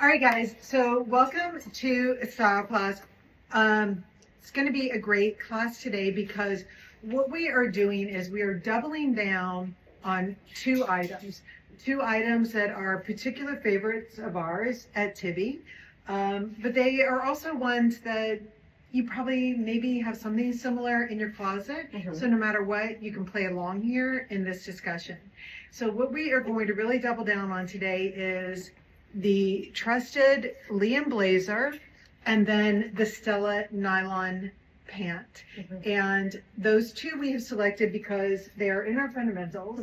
All right, guys. So welcome to Style Class. It's going to be a great class today because what we are doing is we are doubling down on two items that are particular favorites of ours at Tibby, but they are also ones that you probably maybe have something similar in your closet. So no matter what, you can play along here in this discussion. So what we are going to really double down on today is the trusted Liam blazer and then the Stella nylon pant. And those two we have selected because they are in our fundamentals.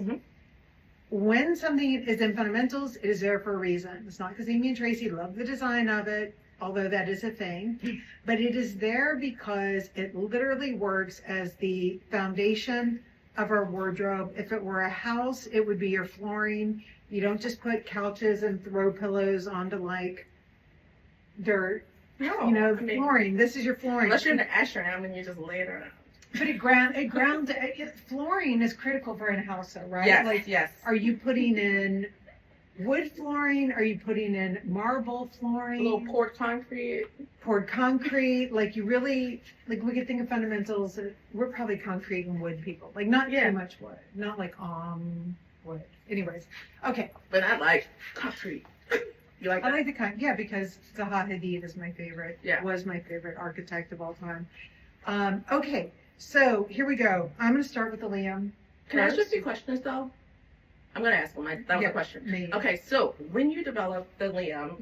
When something is in fundamentals, it is there for a reason. It's not because Amy and Tracy love the design of it, although that is a thing, but it is there because it literally works as the foundation of our wardrobe. If it were a house, it would be your flooring. You don't just put couches and throw pillows onto like dirt. No, you know, flooring. This is your flooring. Unless you're in the astronaut and you just lay it around. But flooring is critical for a house, though, right? Yes, like, yes. Are you putting in wood flooring? Are you putting in marble flooring? A little poured concrete. Poured concrete. Like you really, like we could think of fundamentals. We're probably concrete and wood people. Like not too much wood. Not like wood. Anyways, okay. But I like concrete. You like that? I like the kind, yeah, because Zaha Hadid is my favorite. Yeah. Was my favorite architect of all time. Okay, so here we go. I'm going to start with the Liam. Can I ask you a few questions though? I'm going to ask them. That was a question. Maybe. Okay, so when you developed the Liam,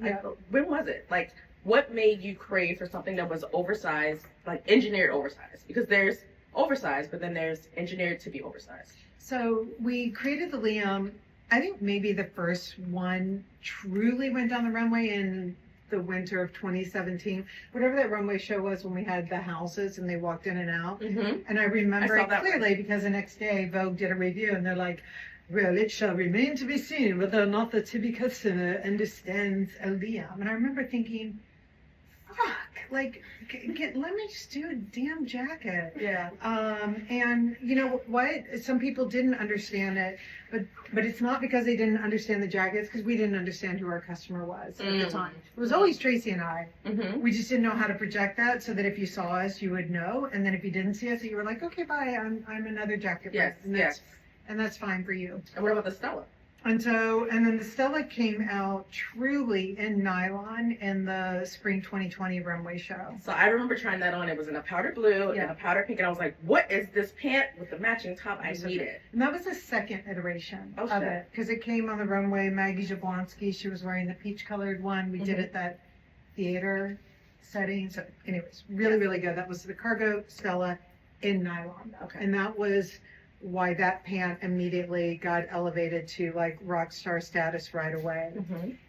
when was it? Like, what made you crave for something that was oversized, like engineered oversized? Because there's oversized, but then there's engineered to be oversized. So we created the Liam. I think maybe the first one truly went down the runway in the winter of 2017, whatever that runway show was when we had the houses and they walked in and out. And I remember it clearly because the next day Vogue did a review and they're like, well, it shall remain to be seen whether or not the Tibby customer understands a Liam. And I remember thinking, fuck, like, let me just do a damn jacket. Yeah. And you know what? Some people didn't understand it, but it's not because they didn't understand the jackets, because we didn't understand who our customer was at the time. It was always Tracy and I. We just didn't know how to project that so that if you saw us, you would know. And then if you didn't see us, you were like, okay, bye, I'm another jacket. Yes, and that's fine for you. And what about the Stella? And then the Stella came out truly in nylon in the spring 2020 runway show. So I remember trying that on. It was in a powder blue and a powder pink, and I was like, what is this pant with the matching top? I need it. And that was the second iteration of it, because it came on the runway. Maggie Jablonski, she was wearing the peach colored one. We did it that theater setting. So anyways, really good. That was the cargo Stella in nylon. Okay. And that was why that pant immediately got elevated to like rock star status right away.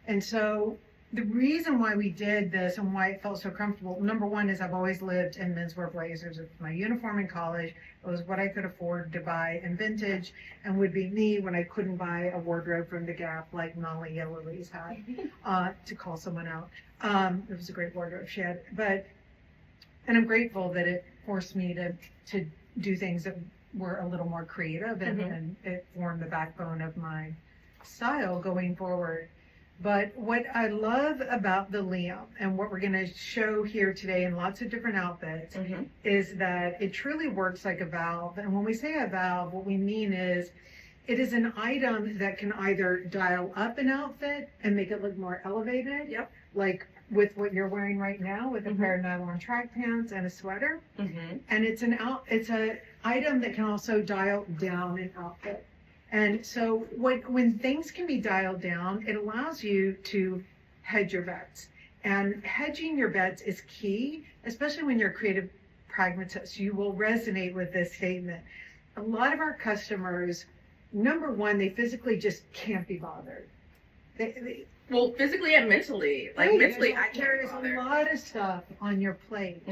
And so the reason why we did this and why it felt so comfortable, number one is I've always lived in menswear blazers. It was my uniform in college. It was what I could afford to buy in vintage and would be me when I couldn't buy a wardrobe from the Gap like Molly Louise had, to call someone out. It was a great wardrobe she had, and I'm grateful that it forced me to do things that were a little more creative and it formed the backbone of my style going forward. But what I love about the Liam and what we're going to show here today in lots of different outfits is that it truly works like a valve. And when we say a valve, what we mean is it is an item that can either dial up an outfit and make it look more elevated, like with what you're wearing right now with a pair of nylon track pants and a sweater. And it's a item that can also dial down an outfit. And so when things can be dialed down, it allows you to hedge your bets. And hedging your bets is key, especially when you're a creative pragmatist. You will resonate with this statement. A lot of our customers, number one, they physically just can't be bothered. Well, physically and mentally. Like mentally, I can't be There's bothered. a lot of stuff on your plate.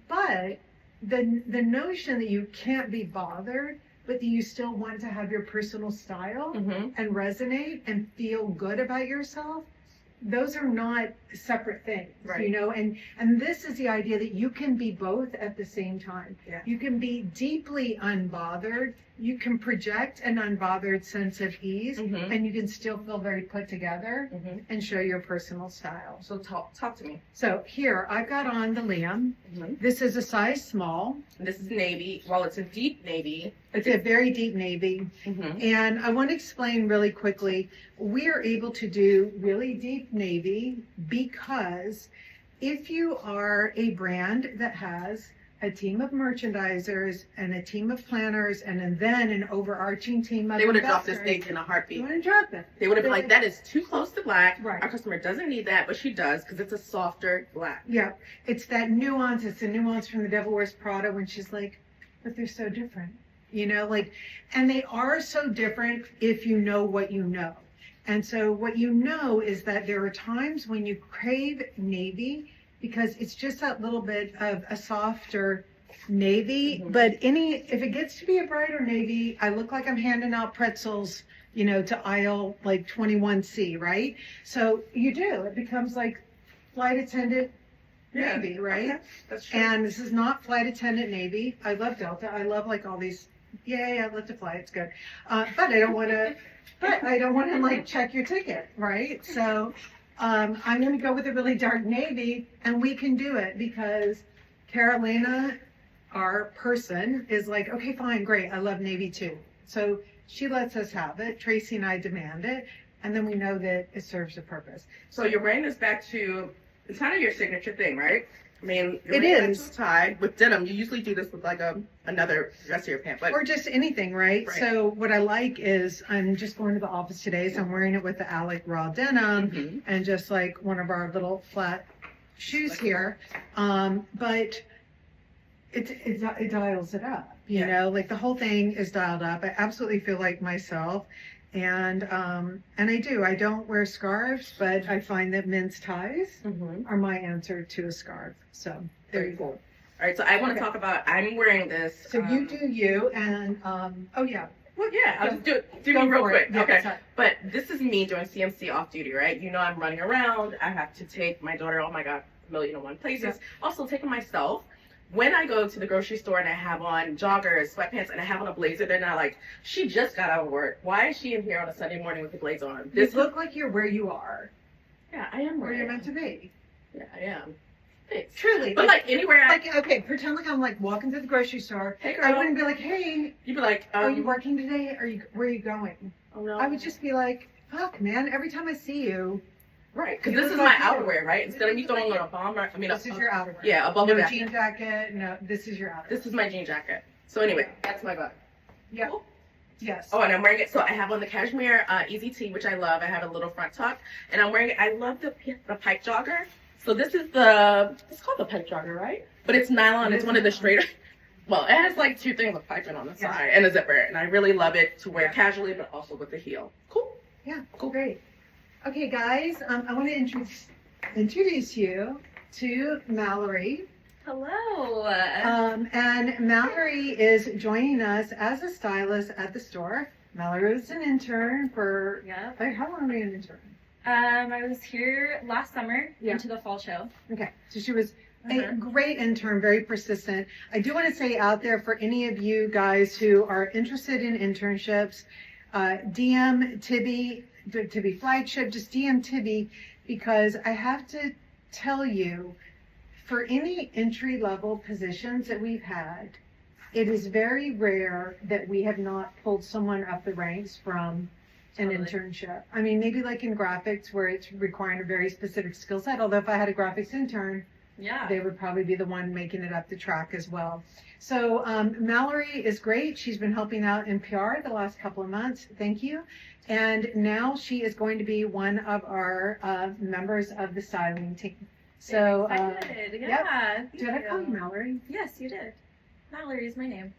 But the notion that you can't be bothered, but that you still want to have your personal style and resonate and feel good about yourself, those are not separate things, Right. you know, and this is the idea that you can be both at the same time. Yeah. You can be deeply unbothered. You can project an unbothered sense of ease, Mhm. and you can still feel very put together Mhm. and show your personal style. So talk to me. So here, I've got on the Liam. Mhm. This is a size small. This is navy. Well, it's a deep navy. It's a very deep navy. Mhm. And I want to explain really quickly, we are able to do really deep navy because if you are a brand that has a team of merchandisers and a team of planners and then an overarching team of They would have dropped this investors, steak in a you heartbeat. want to drop it. They would have been like, that is too close to black. Right. Our customer doesn't need that, but she does because it's a softer black. Yeah, it's that nuance. It's the nuance from The Devil Wears Prada when she's like, but they're so different, you know, like, and they are so different if you know what you know. And so what you know is that there are times when you crave navy because it's just that little bit of a softer navy. Mhm. But if it gets to be a brighter navy, I look like I'm handing out pretzels, you know, to aisle like 21C, right? So you do. It becomes like flight attendant Yeah. navy, right? Okay. That's true. And this is not flight attendant navy. I love Delta. I love like all these. Yay, I love to fly. It's good. But I don't want to. But I don't want to like check your ticket, right? So I'm going to go with a really dark navy, and we can do it because Carolina, our person, is like, okay, fine, great. I love navy too. So she lets us have it. Tracy and I demand it, and then we know that it serves a purpose. So you're wearing this back to, it's kind of your signature thing, right? I mean, you're It wearing is. a tie with denim. You usually do this with like another dressier pant, but Or just anything, right? Right. So what I like is I'm just going to the office today, so I'm wearing it with the Alec raw denim Mhm. and just like one of our little flat shoes here. But it dials it up, you Yeah. know, like the whole thing is dialed up. I absolutely feel like myself. And I don't wear scarves, but I find that men's ties Mhm. are my answer to a scarf. So there Very you go. cool. All right, so I want to Okay. talk about, I'm wearing this. So you do you, and oh yeah. Well, yeah, I'll just do Go me real for it. quick. Yeah, Okay. sorry. But this is me doing CMC off duty, right? You know, I'm running around. I have to take my daughter, oh my God, 1,000,001 places. Yeah. Also taking myself. When I go to the grocery store and I have on joggers, sweatpants, and I have on a blazer, they're not like, she just got out of work. Why is she in here on a Sunday morning with the blazer on? You This look like you're where you are, yeah, I am where you're meant to be. Yeah, I am. Thanks. Truly. But like anywhere like, okay, pretend like I'm like walking to the grocery store. hey I girl, wouldn't be like, hey, you'd be like, are you working today? Where are you going? Oh no. I would just be like, fuck, man, every time I see you, right, because You this look is like my you. outerwear, right? Instead of me throwing on a bomber, I mean, this is your outerwear. yeah, a bubble No jacket. jean jacket, no, this is your outerwear. This is my jean jacket. So anyway, that's my bug. Yeah. Cool. Yes. Oh, and I'm wearing it. So I have on the cashmere Easy Tee, which I love. I have a little front tuck, and I'm wearing it. I love the pipe jogger. So this is it's called the pipe jogger, right? But it's nylon. It's one of the straighter. Well, it has like two things of piping on the Yeah. side and a zipper, and I really love it to wear Yeah. casually, but also with the heel. Cool. Yeah, cool, great. Okay, guys, I want to introduce you to Mallory. Hello. And Mallory is joining us as a stylist at the store. Mallory was an intern for, Yeah. like, how long were you an intern? I was here last summer Yeah. into the fall show. Okay, so she was a Mhm. great intern, very persistent. I do want to say out there for any of you guys who are interested in internships, DM Tibby Flagship, just DM Tibby, because I have to tell you, for any entry-level positions that we've had, it is very rare that we have not pulled someone up the ranks from an Totally. internship. I mean, maybe like in graphics where it's requiring a very specific skill set, although if I had a graphics intern, Yeah. they would probably be the one making it up the track as well. So Mallory is great. She's been helping out in PR the last couple of months. Thank you. And now she is going to be one of our members of the styling team. So Excited. yep. Yeah. Thank did I call you Mallory? Yes, you did. Mallory is my name.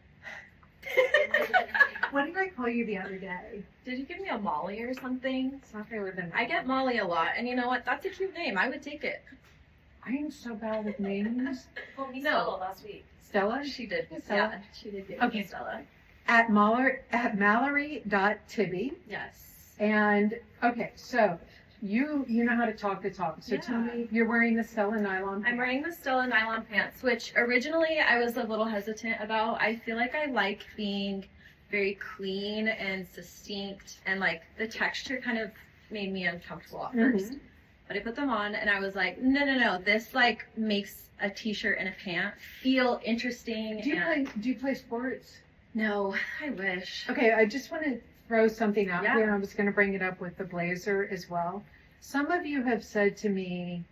What did I call you the other day? Did you give me a Molly or something? It's not fair with an I get Molly a lot, and you know what? That's a cute name. I would take it. I am so bad with names. Well, me No. Stella last week. Stella? She did. Yes, Stella. Yeah, she did give Okay. me Stella. At Mallory.Tibby. Yes. And okay, so you know how to talk the talk. So tell Yeah. me, you're wearing the Stella nylon. I'm wearing the Stella nylon pants, which originally I was a little hesitant about. I feel like I like being very clean and distinct, and like the texture kind of made me uncomfortable at first. But I put them on and I was like, no, this like makes a t-shirt and a pant feel interesting. Do you play sports? No, I wish. Okay, I just want to throw something out Yeah. there. I was going to bring it up with the blazer as well. Some of you have said to me,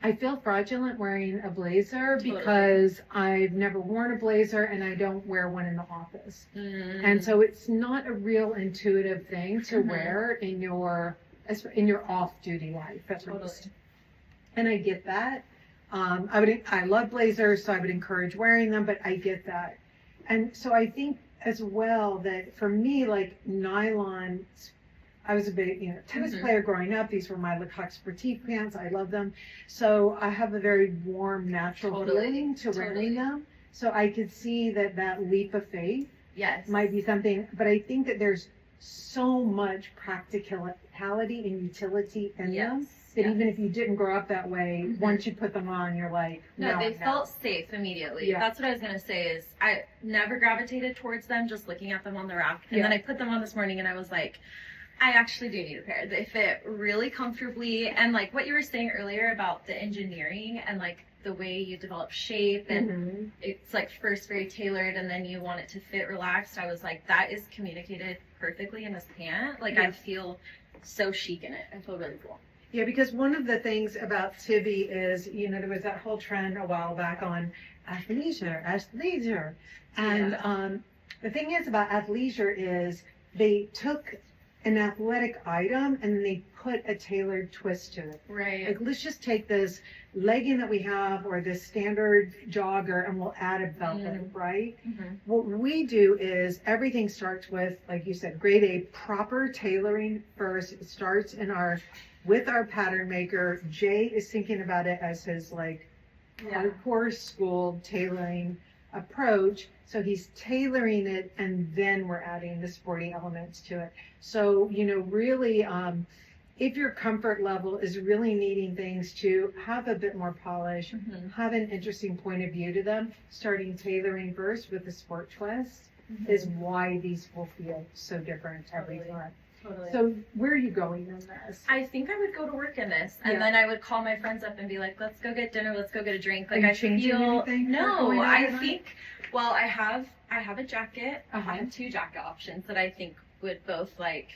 I feel fraudulent wearing a blazer Totally. because I've never worn a blazer and I don't wear one in the office. And so it's not a real intuitive thing to wear in your off-duty life at least. And I get that. I love blazers, so I would encourage wearing them, but I get that. And so I think as well that for me, like nylon, I was a big, tennis player growing up. These were my Lecoq Sportif pants. I love them. So I have a very warm, natural feeling to wearing them. So I could see that leap of faith might be something, but I think that there's so much practicality and utility in them that even if you didn't grow up that way, once you put them on, you're like, no, they felt safe immediately. Yeah. That's what I was gonna say is I never gravitated towards them just looking at them on the rack. And then I put them on this morning and I was like, I actually do need a pair. They fit really comfortably, and like what you were saying earlier about the engineering and like the way you develop shape and it's like first very tailored and then you want it to fit relaxed. I was like, that is communicated perfectly in this pant. Like I feel so chic in it. I feel really cool. Yeah, because one of the things about Tibi is, there was that whole trend a while back on athleisure. And the thing is about athleisure is they took an athletic item and they put a tailored twist to it. Right. Like, let's just take this legging that we have or this standard jogger and we'll add a velvet, right? What we do is everything starts with, like you said, grade A, proper tailoring first. It starts with our pattern maker. Jay is thinking about it as his hardcore school tailoring approach. So he's tailoring it and then we're adding the sporty elements to it. So, really, if your comfort level is really needing things to have a bit more polish, have an interesting point of view to them, starting tailoring first with the sport twist is why these will feel so different every time. Totally. So where are you going in this? I think I would go to work in this, and then I would call my friends up and be like, "Let's go get dinner. Let's go get a drink." Like Are you I changing feel anything for no. going out I tonight? think I have a jacket. I have 2 jacket options that I think would both like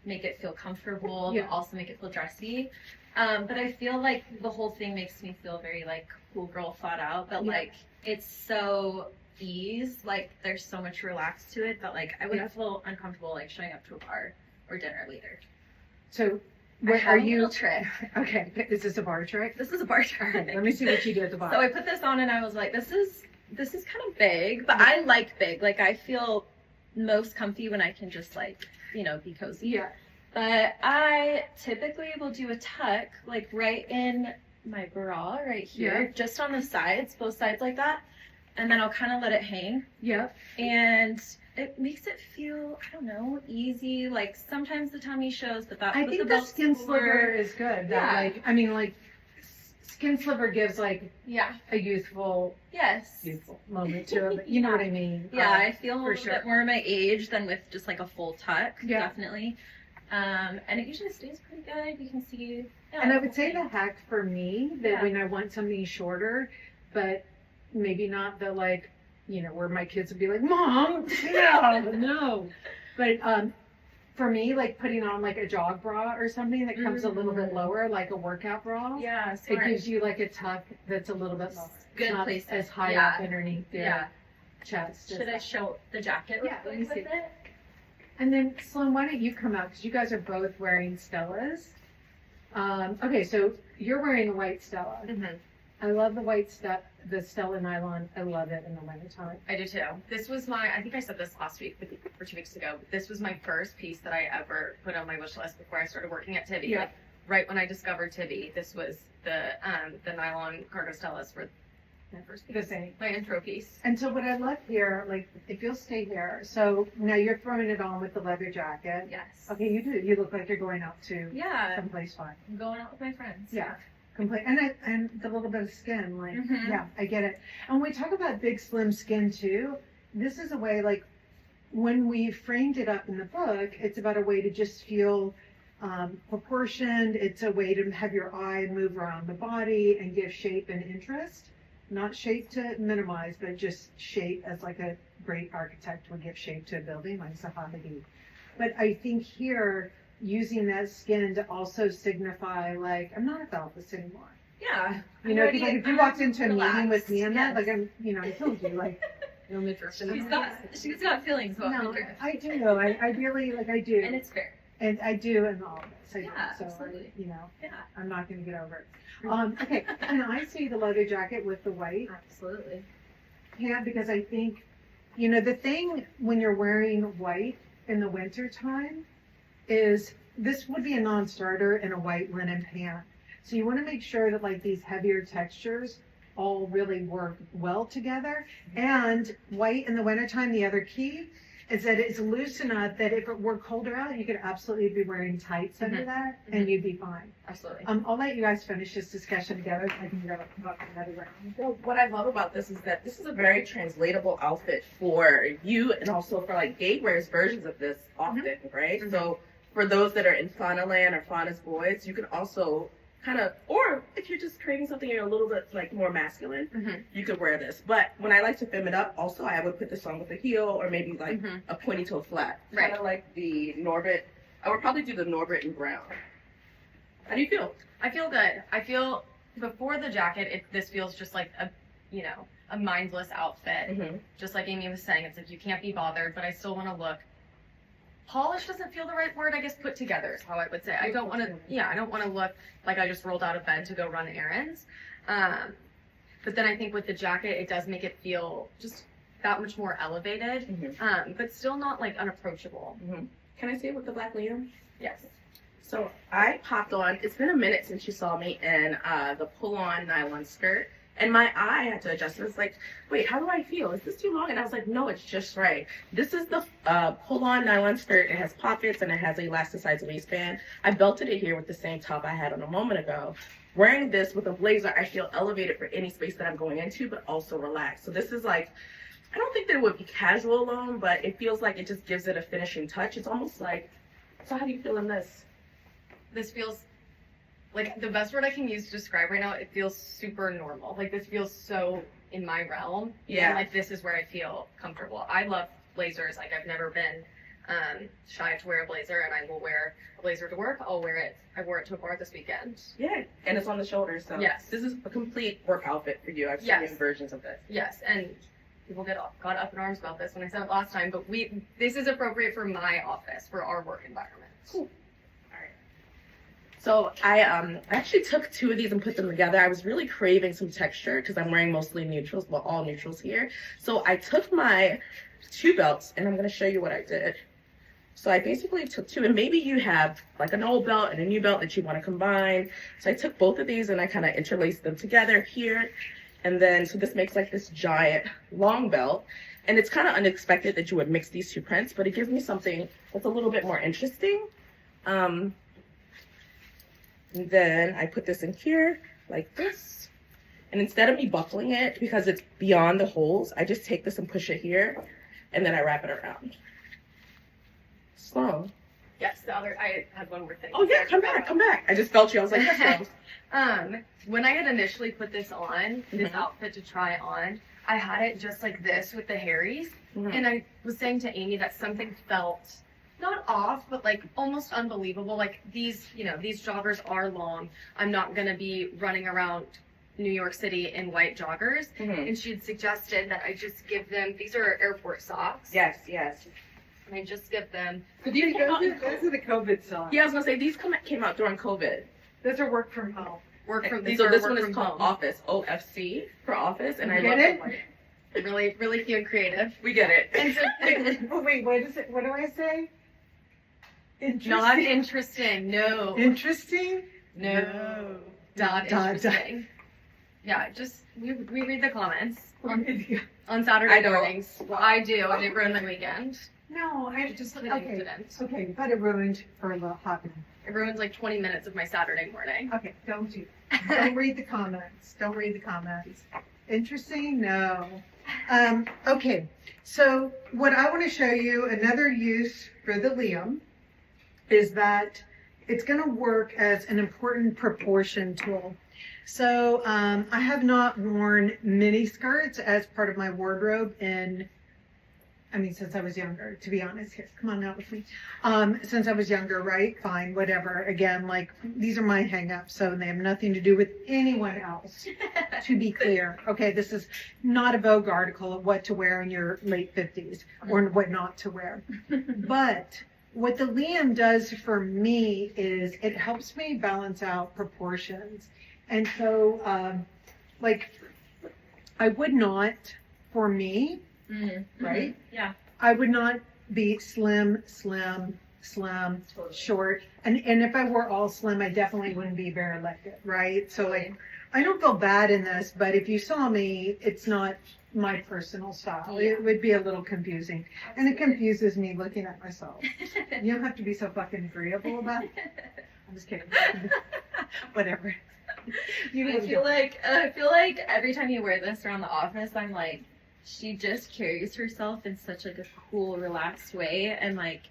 make it feel comfortable, but also make it feel dressy. But I feel like the whole thing makes me feel very like cool girl thought out. That like it's so ease. Like there's so much relaxed to it that like I wouldn't feel uncomfortable like showing up to a bar or dinner later. So Where are you? Little trick. Okay, is this a bar trick? This is a bar trick. Okay, let me see what you do at the bar. So I put this on and I was like, this is kind of big, but I like big. Like I feel most comfy when I can just like, be cozy. Yeah. But I typically will do a tuck like right in my bra right here, just on the sides, both sides like that. And then I'll kind of let it hang. Yeah. And it makes it feel, I don't know, easy. Like sometimes the tummy shows, but that's I what think the the belt's skin for. sliver is good. That, skin sliver gives like a youthful moment to it. But you know what I mean? Yeah, I feel a for little sure. bit more my age than with just like a full tuck. Yeah. Definitely. And it usually stays pretty good. You can see. And I would say the hack for me that when I want something shorter, but maybe not the where my kids would be like, "Mom, no." But for me, like putting on like a jog bra or something that comes a little bit lower, like a workout bra. Yeah, It gives you like a tuck that's a little bit lower. Good not place as high up underneath their chest. Should I show the jacket real Yeah, quick let me with see. it? And then Sloan, why don't you come out? Because you guys are both wearing Stellas. Okay, so you're wearing a white Stella. I love the Stella nylon. I love it in the wintertime. I do too. This was I think I said this last week or 2 weeks ago. This was my first piece that I ever put on my wish list before I started working at Tibi. Yeah. Like, right when I discovered Tibi, this was the nylon cargo Stellas were My first the piece. same. My intro piece. And so what I love here, like, if you'll stay here, so now you're throwing it on with the leather jacket. Yes. Okay, you do. You look like you're going out to Yeah. someplace fun. I'm going out with my friends. Yeah. Complete. And the little bit of skin, like, Mhm. yeah, I get it. And when we talk about big, slim skin too, this is a way, like, when we framed it up in the book, it's about a way to just feel proportioned. It's a way to have your eye move around the body and give shape and interest. Not shape to minimize, but just shape as like a great architect would give shape to a building, like Zahavi. But I think here, using that skin to also signify, like, I'm not about this anymore. Yeah. You know, because like if you walked into a meeting with me and that, Yes. like I told you, like, No midriff in the She's got feelings about no, midriff. I do. I really, like, I do. And it's fair. And I do in all of this. I do. Yeah, So, absolutely. you know, Yeah. I'm not going to get over it. Okay, and I see the leather jacket with the white Absolutely. pant because I think, you know, the thing when you're wearing white in the winter time is this would be a non-starter in a white linen pant. So you want to make sure that like these heavier textures all really work well together. And white in the wintertime, the other key is that it's loose enough that if it were colder out, you could absolutely be wearing tights under that and you'd be fine. Absolutely. I'll let you guys finish this discussion together. I can go about another round. Well, what I love about this is that this is a very translatable outfit for you and also for like gay wears versions of this often, right? Mhm. So for those that are in Fauna Land or Fauna's Boys, you can also kind of, or if you're just creating something you're a little bit like more masculine, Mhm. you could wear this. But when I like to femme it up, also I would put this on with a heel or maybe like Mhm. a pointy toe flat. Right. Kind of like the Norbit. I would probably do the Norbit in brown. How do you feel? I feel good. I feel before the jacket, this feels just like a mindless outfit. Mm-hmm. Just like Amy was saying, it's like you can't be bothered, but I still want to look. Polished doesn't feel the right word. I guess put together is how I would say. I don't want to. Yeah, I don't want to look like I just rolled out of bed to go run errands. But then I think with the jacket, it does make it feel just that much more elevated, Mm-hmm. but still not like unapproachable. Mm-hmm. Can I say it with the black Liam? Yes. So I popped on, it's been a minute since you saw me in the pull-on nylon skirt. And my eye had to adjust. It was like, wait, how do I feel? Is this too long? And I was like, no, it's just right. This is the pull-on nylon skirt. It has pockets and it has an elasticized waistband. I belted it here with the same top I had on a moment ago. Wearing this with a blazer, I feel elevated for any space that I'm going into, but also relaxed. So this is like, I don't think that it would be casual alone, but it feels like it just gives it a finishing touch. It's almost like, so how do you feel in this? This feels like the best word I can use to describe right now. It feels super normal. Like this feels so in my realm. Yeah. And like this is where I feel comfortable. I love blazers. Like I've never been shy to wear a blazer, and I will wear a blazer to work. I'll wear it. I wore it to a bar this weekend. Yeah, and it's on the shoulders, so Yes. this is a complete work outfit for you. I've seen Yes. you in versions of this. Yes, and people got up in arms about this when I said it last time, but this is appropriate for my office, for our work environment. Cool. So I actually took two of these and put them together. I was really craving some texture because I'm wearing mostly neutrals, well, all neutrals here. So I took my two belts, and I'm going to show you what I did. So I basically took two, and maybe you have like an old belt and a new belt that you want to combine. So I took both of these and I kind of interlaced them together here. And then, so this makes like this giant long belt. And it's kind of unexpected that you would mix these two prints, but it gives me something that's a little bit more interesting. And then I put this in here like this. And instead of me buckling it, because it's beyond the holes, I just take this and push it here. And then I wrap it around. Slow. Yes, I had one more thing. Oh yeah, come back, come back. I just felt you. I was like, yes, Rose. When I had initially put this on, this Mhm. outfit to try on, I had it just like this with the Harrys. Mhm. And I was saying to Amy that something felt not off, but like almost unbelievable. Like these joggers are long. I'm not gonna be running around New York City in white joggers. Mhm. And she had suggested that I just give them, these are airport socks. Yes, yes. And I just give them, Those are the COVID songs. Yeah, I was gonna say these came out during COVID. Those are work from home. And these so are this work one is from called home. Office, OFC for office, and I Get love it? it. Really, really cute and creative. We get it. And so, Oh wait, what is it? What do I say? Interesting. not interesting. No. Interesting? No. Not Dot, dot. interesting. Yeah, just we read the comments on I Saturday don't. mornings. Well, I do, and it ruined my weekend. No, I Just an okay. incident. Okay, but it ruined for a little hot minute. It ruins like 20 minutes of my Saturday morning. Okay, don't do that. Don't read the comments. Don't read the comments. Interesting? No. Okay, so what I want to show you, another use for the Liam, is that it's going to work as an important proportion tool. So I have not worn mini skirts as part of my wardrobe since I was younger, to be honest. Here, come on out with me. Since I was younger, right? Fine, whatever. Again, like, these are my hang-ups, so they have nothing to do with anyone else, to be clear. Okay, this is not a Vogue article of what to wear in your late 50s or what not to wear. But what the Liam does for me is it helps me balance out proportions. And so, I would not, for me, right? Yeah. I would not be slim, short. And if I were all slim, I definitely wouldn't be bare-legged, right? So like, I don't feel bad in this, but if you saw me, it's not my personal style. Yeah. It would be a little confusing. And it confuses me looking at myself. You don't have to be so fucking agreeable about it. I'm just kidding. Whatever. I feel like every time you wear this around the office, I'm like, she just carries herself in such like a cool, relaxed way, and like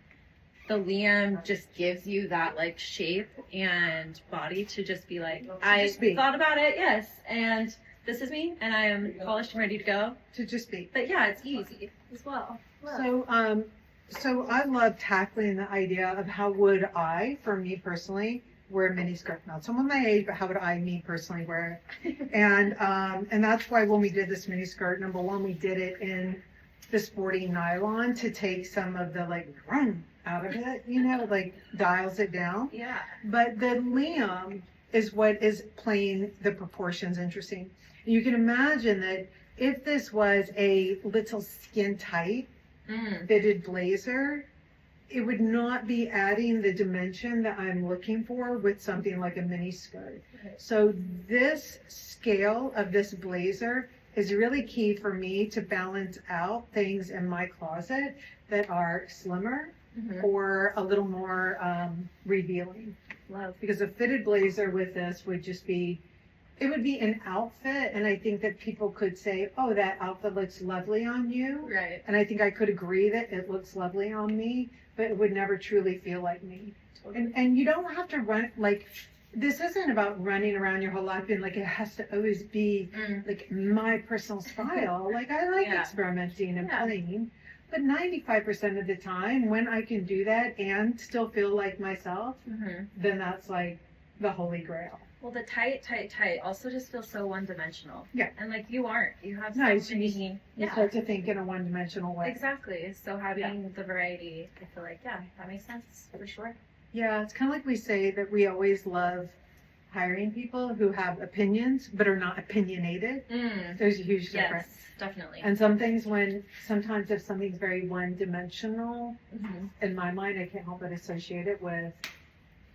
the Liam just gives you that like shape and body to just be like, I thought about it, yes, and this is me, and I am polished and ready to go. To just be. But yeah, it's easy as well. So I love tackling the idea of how would I, for me personally, wear a mini skirt. Not someone my age, but how would I, me personally, wear it? And that's why when we did this mini skirt, number one, we did it in the sporty nylon to take some of the like run out of it, like dials it down. Yeah. But the Liam is what is playing the proportions interesting. You can imagine that if this was a little skin tight fitted blazer, it would not be adding the dimension that I'm looking for with something like a mini skirt. Okay. So this scale of this blazer is really key for me to balance out things in my closet that are slimmer or a little more revealing. Love. Because a fitted blazer with this would just be, it would be an outfit, and I think that people could say, oh, that outfit looks lovely on you. Right. And I think I could agree that it looks lovely on me, but it would never truly feel like me. Totally. And you don't have to run, like, this isn't about running around your whole life and like it has to always be like my personal style. Like I like experimenting and playing, but 95% of the time when I can do that and still feel like myself, then that's like the holy grail. Well, the tight also just feels so one-dimensional. Yeah. And like you aren't. You have so Nice. many. You start to think in a one-dimensional way. Exactly. So having the variety, I feel like, that makes sense for sure. Yeah, it's kind of like we say that we always love hiring people who have opinions but are not opinionated. There's a huge difference. Yes, definitely. And sometimes if something's very one-dimensional, in my mind, I can't help but associate it with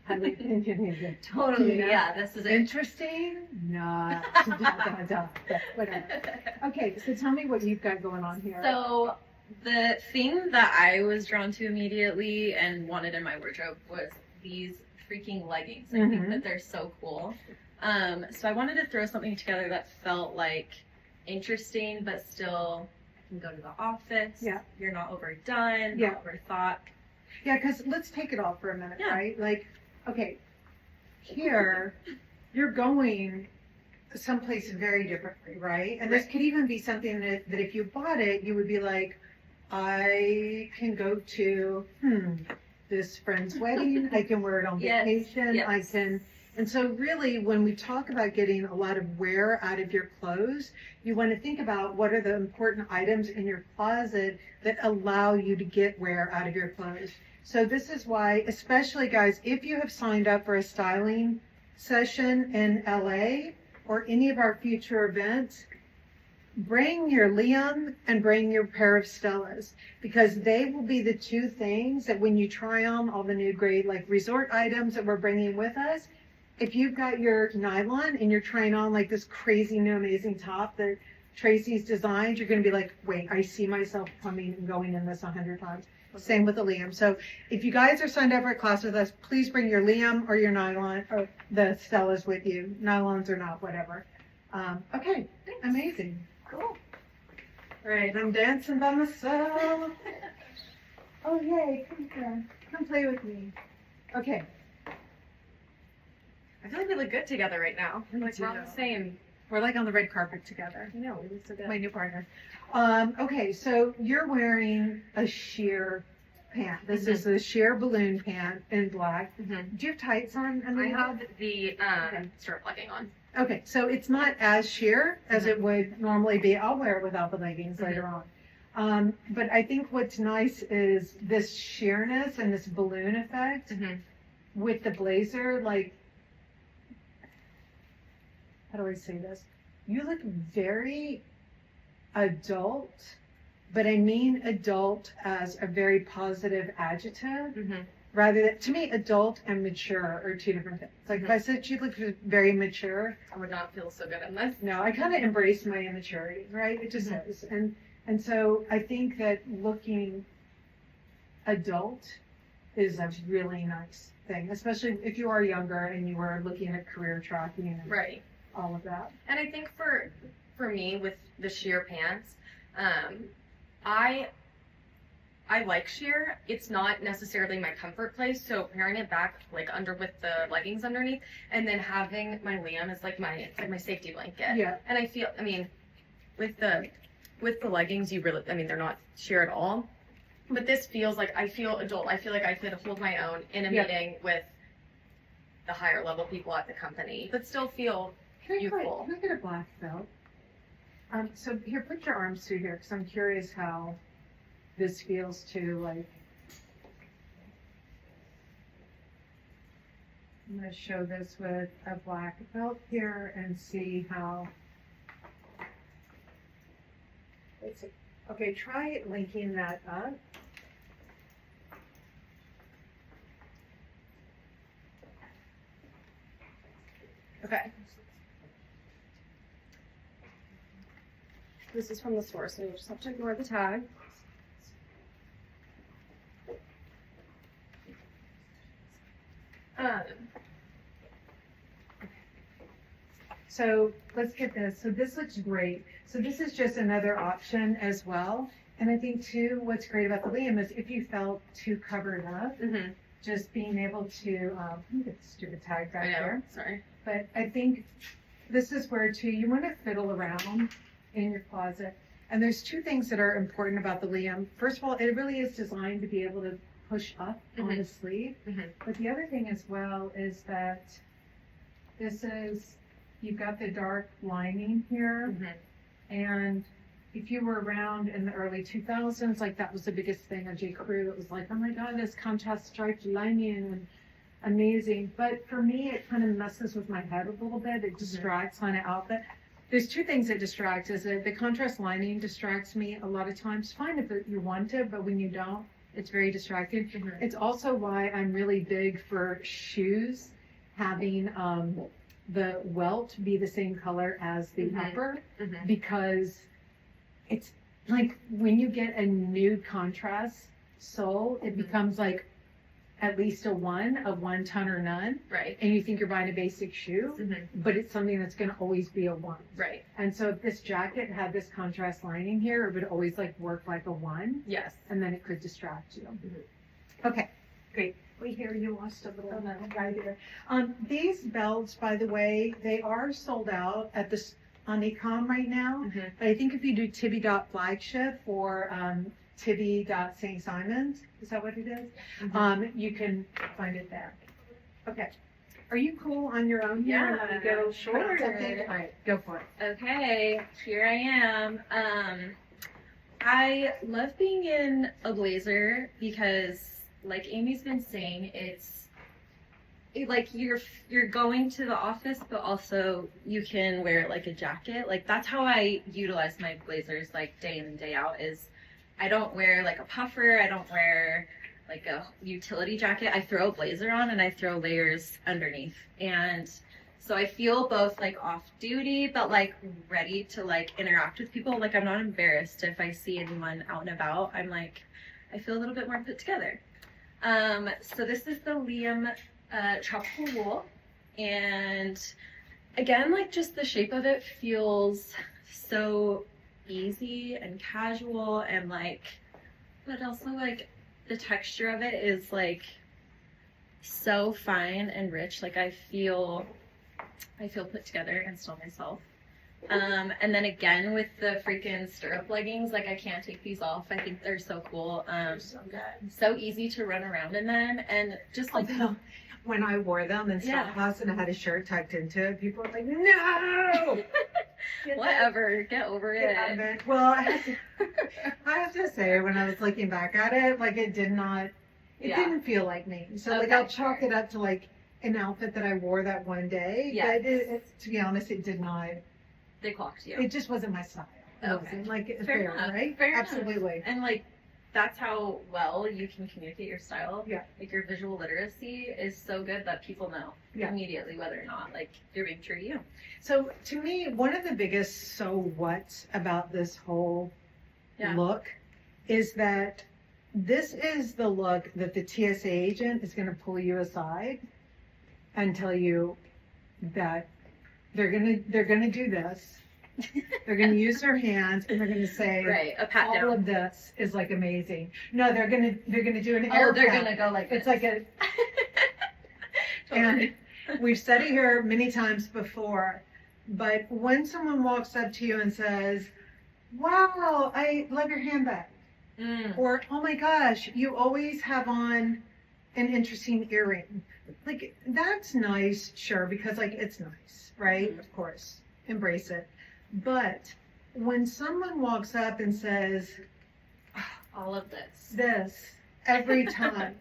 highly opinionated. Totally. You know? Yeah, this is it. Interesting? Not. Whatever. Okay, so tell me what you've got going on here. So the thing that I was drawn to immediately and wanted in my wardrobe was these freaking leggings. I think that they're so cool. So I wanted to throw something together that felt like interesting, but still I can go to the office. Yeah. You're not overdone, not overthought. Yeah, because let's take it off for a minute, Yeah. right? Like, okay, here you're going someplace very differently, right? And this could even be something that if you bought it, you would be like, I can go to this friend's wedding. I can wear it on vacation. Yes. I can. And so really, when we talk about getting a lot of wear out of your clothes, you want to think about what are the important items in your closet that allow you to get wear out of your clothes. So this is why, especially guys, if you have signed up for a styling session in LA or any of our future events, bring your Liam and bring your pair of Stellas, because they will be the two things that when you try on all the new great like resort items that we're bringing with us, if you've got your nylon and you're trying on like this crazy new amazing top that Tracy's designed, you're going to be like, wait, I see myself coming and going in this 100 times. Same with the Liam. So if you guys are signed up for a class with us, please bring your Liam or your nylon or the Stellas with you. Nylons or not, whatever. Okay, amazing. Cool. All right, I'm dancing by myself. Oh, yay, come here. Come play with me. Okay. I feel like we look good together right now. Like we're on the same. We're like on the red carpet together. I know, we look so good. My new partner. Okay, so you're wearing a sheer pant. This is the sheer balloon pant in black. Mhm. Do you have tights on? I have the strip legging on. Okay, so it's not as sheer as it would normally be. I'll wear it without the leggings later on. But I think what's nice is this sheerness and this balloon effect with the blazer. Like, how do I say this? You look very adult, but I mean adult as a very positive adjective. Rather than, to me, adult and mature are two different things. Like if I said she looked very mature, I would not feel so good in this. no, I kind of embrace my immaturity, right? It just is. And so I think that looking adult is a really nice thing, especially if you are younger and you are looking at career tracking and Right. all of that. And I think for me with the sheer pants, I like sheer. It's not necessarily my comfort place, so pairing it back like under with the leggings underneath, and then having my Liam is like my safety blanket. Yeah. And I feel, I mean, with the leggings, you really, I mean, they're not sheer at all. But this feels like I feel adult. I feel like I could hold my own in a meeting with the higher level people at the company, but still feel youthful. Can I get a black belt? So here, put your arms through here, because I'm curious how this feels too. Like, I'm going to show this with a black belt here and see how. Let's see. Okay, try linking that up. Okay. This is from the store, so you just have to ignore the tag. So let's get this. So this looks great. So this is just another option as well. And I think too, what's great about the Liam is if you felt too covered up, just being able to, let me get the stupid tag back here. Sorry. But I think this is where too, you want to fiddle around in your closet. And there's two things that are important about the Liam. First of all, it really is designed to be able to push up on the sleeve. But the other thing as well is that this is, you've got the dark lining here. And if you were around in the early 2000s, like that was the biggest thing on J. Crew. It was like, oh my God, this contrast striped lining and amazing. But for me, it kind of messes with my head a little bit. It distracts on an outfit. There's two things that distract. Is that the contrast lining distracts me a lot of times. Fine if you want it, but when you don't, it's very distracting. It's also why I'm really big for shoes having the welt be the same color as the upper, because it's like when you get a nude contrast sole, it becomes like at least a one ton or none. Right. And you think you're buying a basic shoe, but it's something that's going to always be a one. Right. And so if this jacket had this contrast lining here, it would always like work like a one. Yes. And then it could distract you. Okay, great. We hear you lost a little guy there. These belts, by the way, they are sold out at this on Ecom right now. But I think if you do Tibby.flagship or Tibby.St. Simons, is that what it is? You can find it there. Okay. Are you cool on your own here? Yeah, Want to go sure. Okay. All right, go for it. Okay, here I am. I love being in a blazer because, like Amy's been saying, like you're going to the office, but also you can wear it like a jacket. Like that's how I utilize my blazers, like day in and day out. Is I don't wear like a puffer. I don't wear like a utility jacket. I throw a blazer on and I throw layers underneath. And so I feel both like off duty, but like ready to like interact with people. Like I'm not embarrassed if I see anyone out and about. I'm like, I feel a little bit more put together. So this is the Liam tropical wool. And again, like just the shape of it feels so easy and casual, and like, but also like the texture of it is like so fine and rich. Like I feel put together and still myself. And then again with the freaking stirrup leggings, like I can't take these off. I think they're so cool. So good. So easy to run around in them, and just like Although, when I wore them in Yeah. step class and I had a shirt tucked into it, people were like, no! whatever, get over Get out of it. it. Well, I have to say, when I was looking back at it, like it Yeah. didn't feel like me. So like I'll Okay, chalk sure. it up to like an outfit that I wore that one day. Yeah. But to be honest, it did not. They clocked you. It just wasn't my style. It Okay. wasn't like Fair fair, enough. right? Fair enough. Absolutely. And like that's how well you can communicate your style. Yeah. Like your visual literacy is so good that people know Yeah. immediately whether or not like you're being true to you. So to me, one of the biggest so whats about this whole Yeah. look is that this is the look that the TSA agent is going to pull you aside and tell you that they're gonna do this. They're gonna use their hands and they're gonna say Right. A pat all down. of this is like amazing. No, they're gonna do an Oh, air they're pat. gonna go like It's this. like a Totally. and we've said it here many times before, but when someone walks up to you and says, wow, I love your handbag, Mm. or oh my gosh, you always have on an interesting earring, like that's nice, sure, because like it's nice, right? Mhm. Of course, embrace it. But when someone walks up and says All of this. this every time,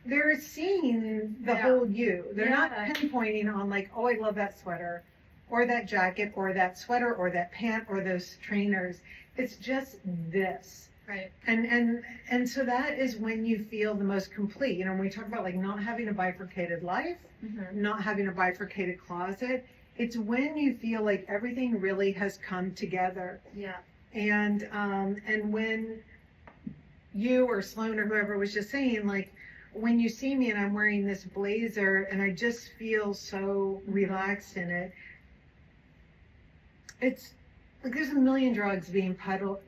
they're seeing the Yeah. whole you. They're not Yeah. pinpointing on like, oh, I love that sweater, or that jacket, or that sweater, or that pant, or those trainers. It's just this. Right. And so that is when you feel the most complete. You know, when we talk about like not having a bifurcated life, Mm-hmm. not having a bifurcated closet, it's when you feel like everything really has come together. Yeah. And when you or Sloan or whoever was just saying, like, when you see me and I'm wearing this blazer and I just feel so relaxed in it, it's like there's a million drugs being peddled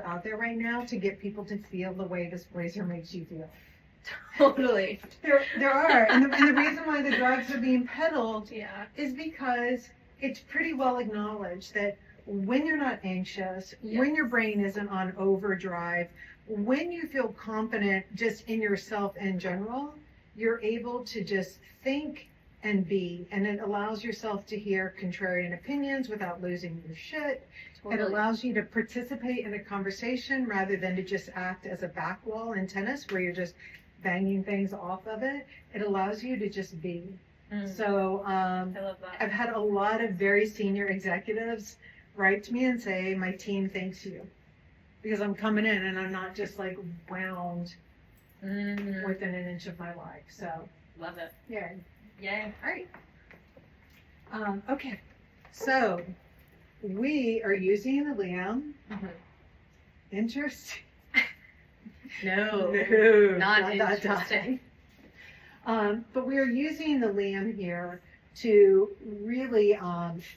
out there right now to get people to feel the way this blazer makes you feel. Totally. There are. And the reason why the drugs are being peddled Yeah. is because it's pretty well acknowledged that when you're not anxious, Yes. when your brain isn't on overdrive, when you feel confident just in yourself in general, you're able to just think and be, and it allows yourself to hear contrarian opinions without losing your shit. Totally. It allows you to participate in a conversation rather than to just act as a back wall in tennis where you're just banging things off of it. It allows you to just be. Mm. So I love that. I've had a lot of very senior executives write to me and say, my team thanks you. Because I'm coming in and I'm not just like wound Mm. within an inch of my life. So, Love it. yeah. Yay. All right. Okay. So, we are using the Liam. Mhm. Interesting. No. No. Not Dot, dot, dot. interesting. But we are using the Liam here to really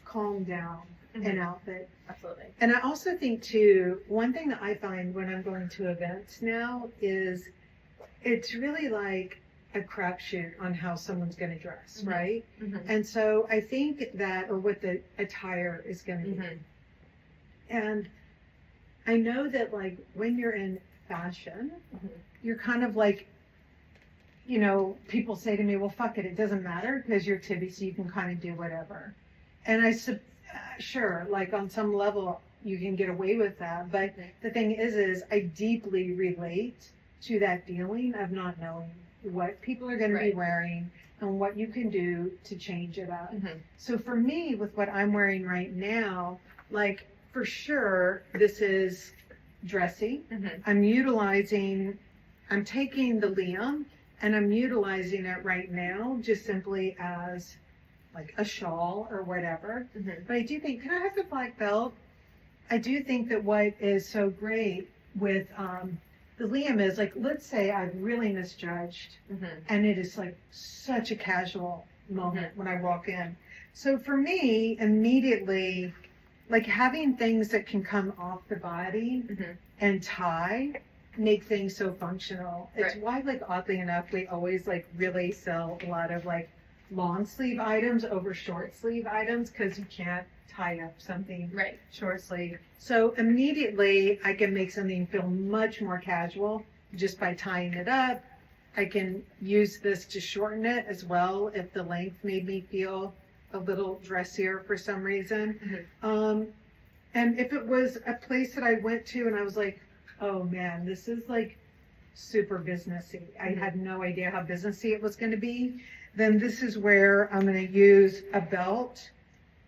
calm down an Mhm. outfit. Absolutely. And I also think too, one thing that I find when I'm going to events now is it's really like a crapshoot on how someone's going to dress, Mhm. right? Mm-hmm. And so I think that, or what the attire is going to be. Mhm. And I know that like when you're in fashion, Mhm. you're kind of like, you know, people say to me, well, fuck it, it doesn't matter because you're Tibby, so you can kind of do whatever. And sure, like on some level, you can get away with that. But the thing is I deeply relate to that feeling of not knowing what people are going to be Right. wearing and what you can do to change it up. Mhm. So for me, with what I'm wearing right now, like for sure, this is dressy. Mhm. I'm utilizing I'm taking the Liam and I'm utilizing it right now just simply as like a shawl or whatever. Mhm. But I do think, can I have the black belt? I do think that what is so great with the Liam is like, let's say I've really misjudged Mhm. and it is like such a casual moment when I walk in. So for me, immediately, like having things that can come off the body Mhm. and tie make things so functional. It's Right. why, like, oddly enough, we always like really sell a lot of like long sleeve items over short sleeve items because you can't tie up something Right. short sleeve. So immediately I can make something feel much more casual just by tying it up. I can use this to shorten it as well if the length made me feel a little dressier for some reason. And if it was a place that I went to and I was like, oh man, this is like super businessy. I had no idea how businessy it was going to be. Then this is where I'm going to use a belt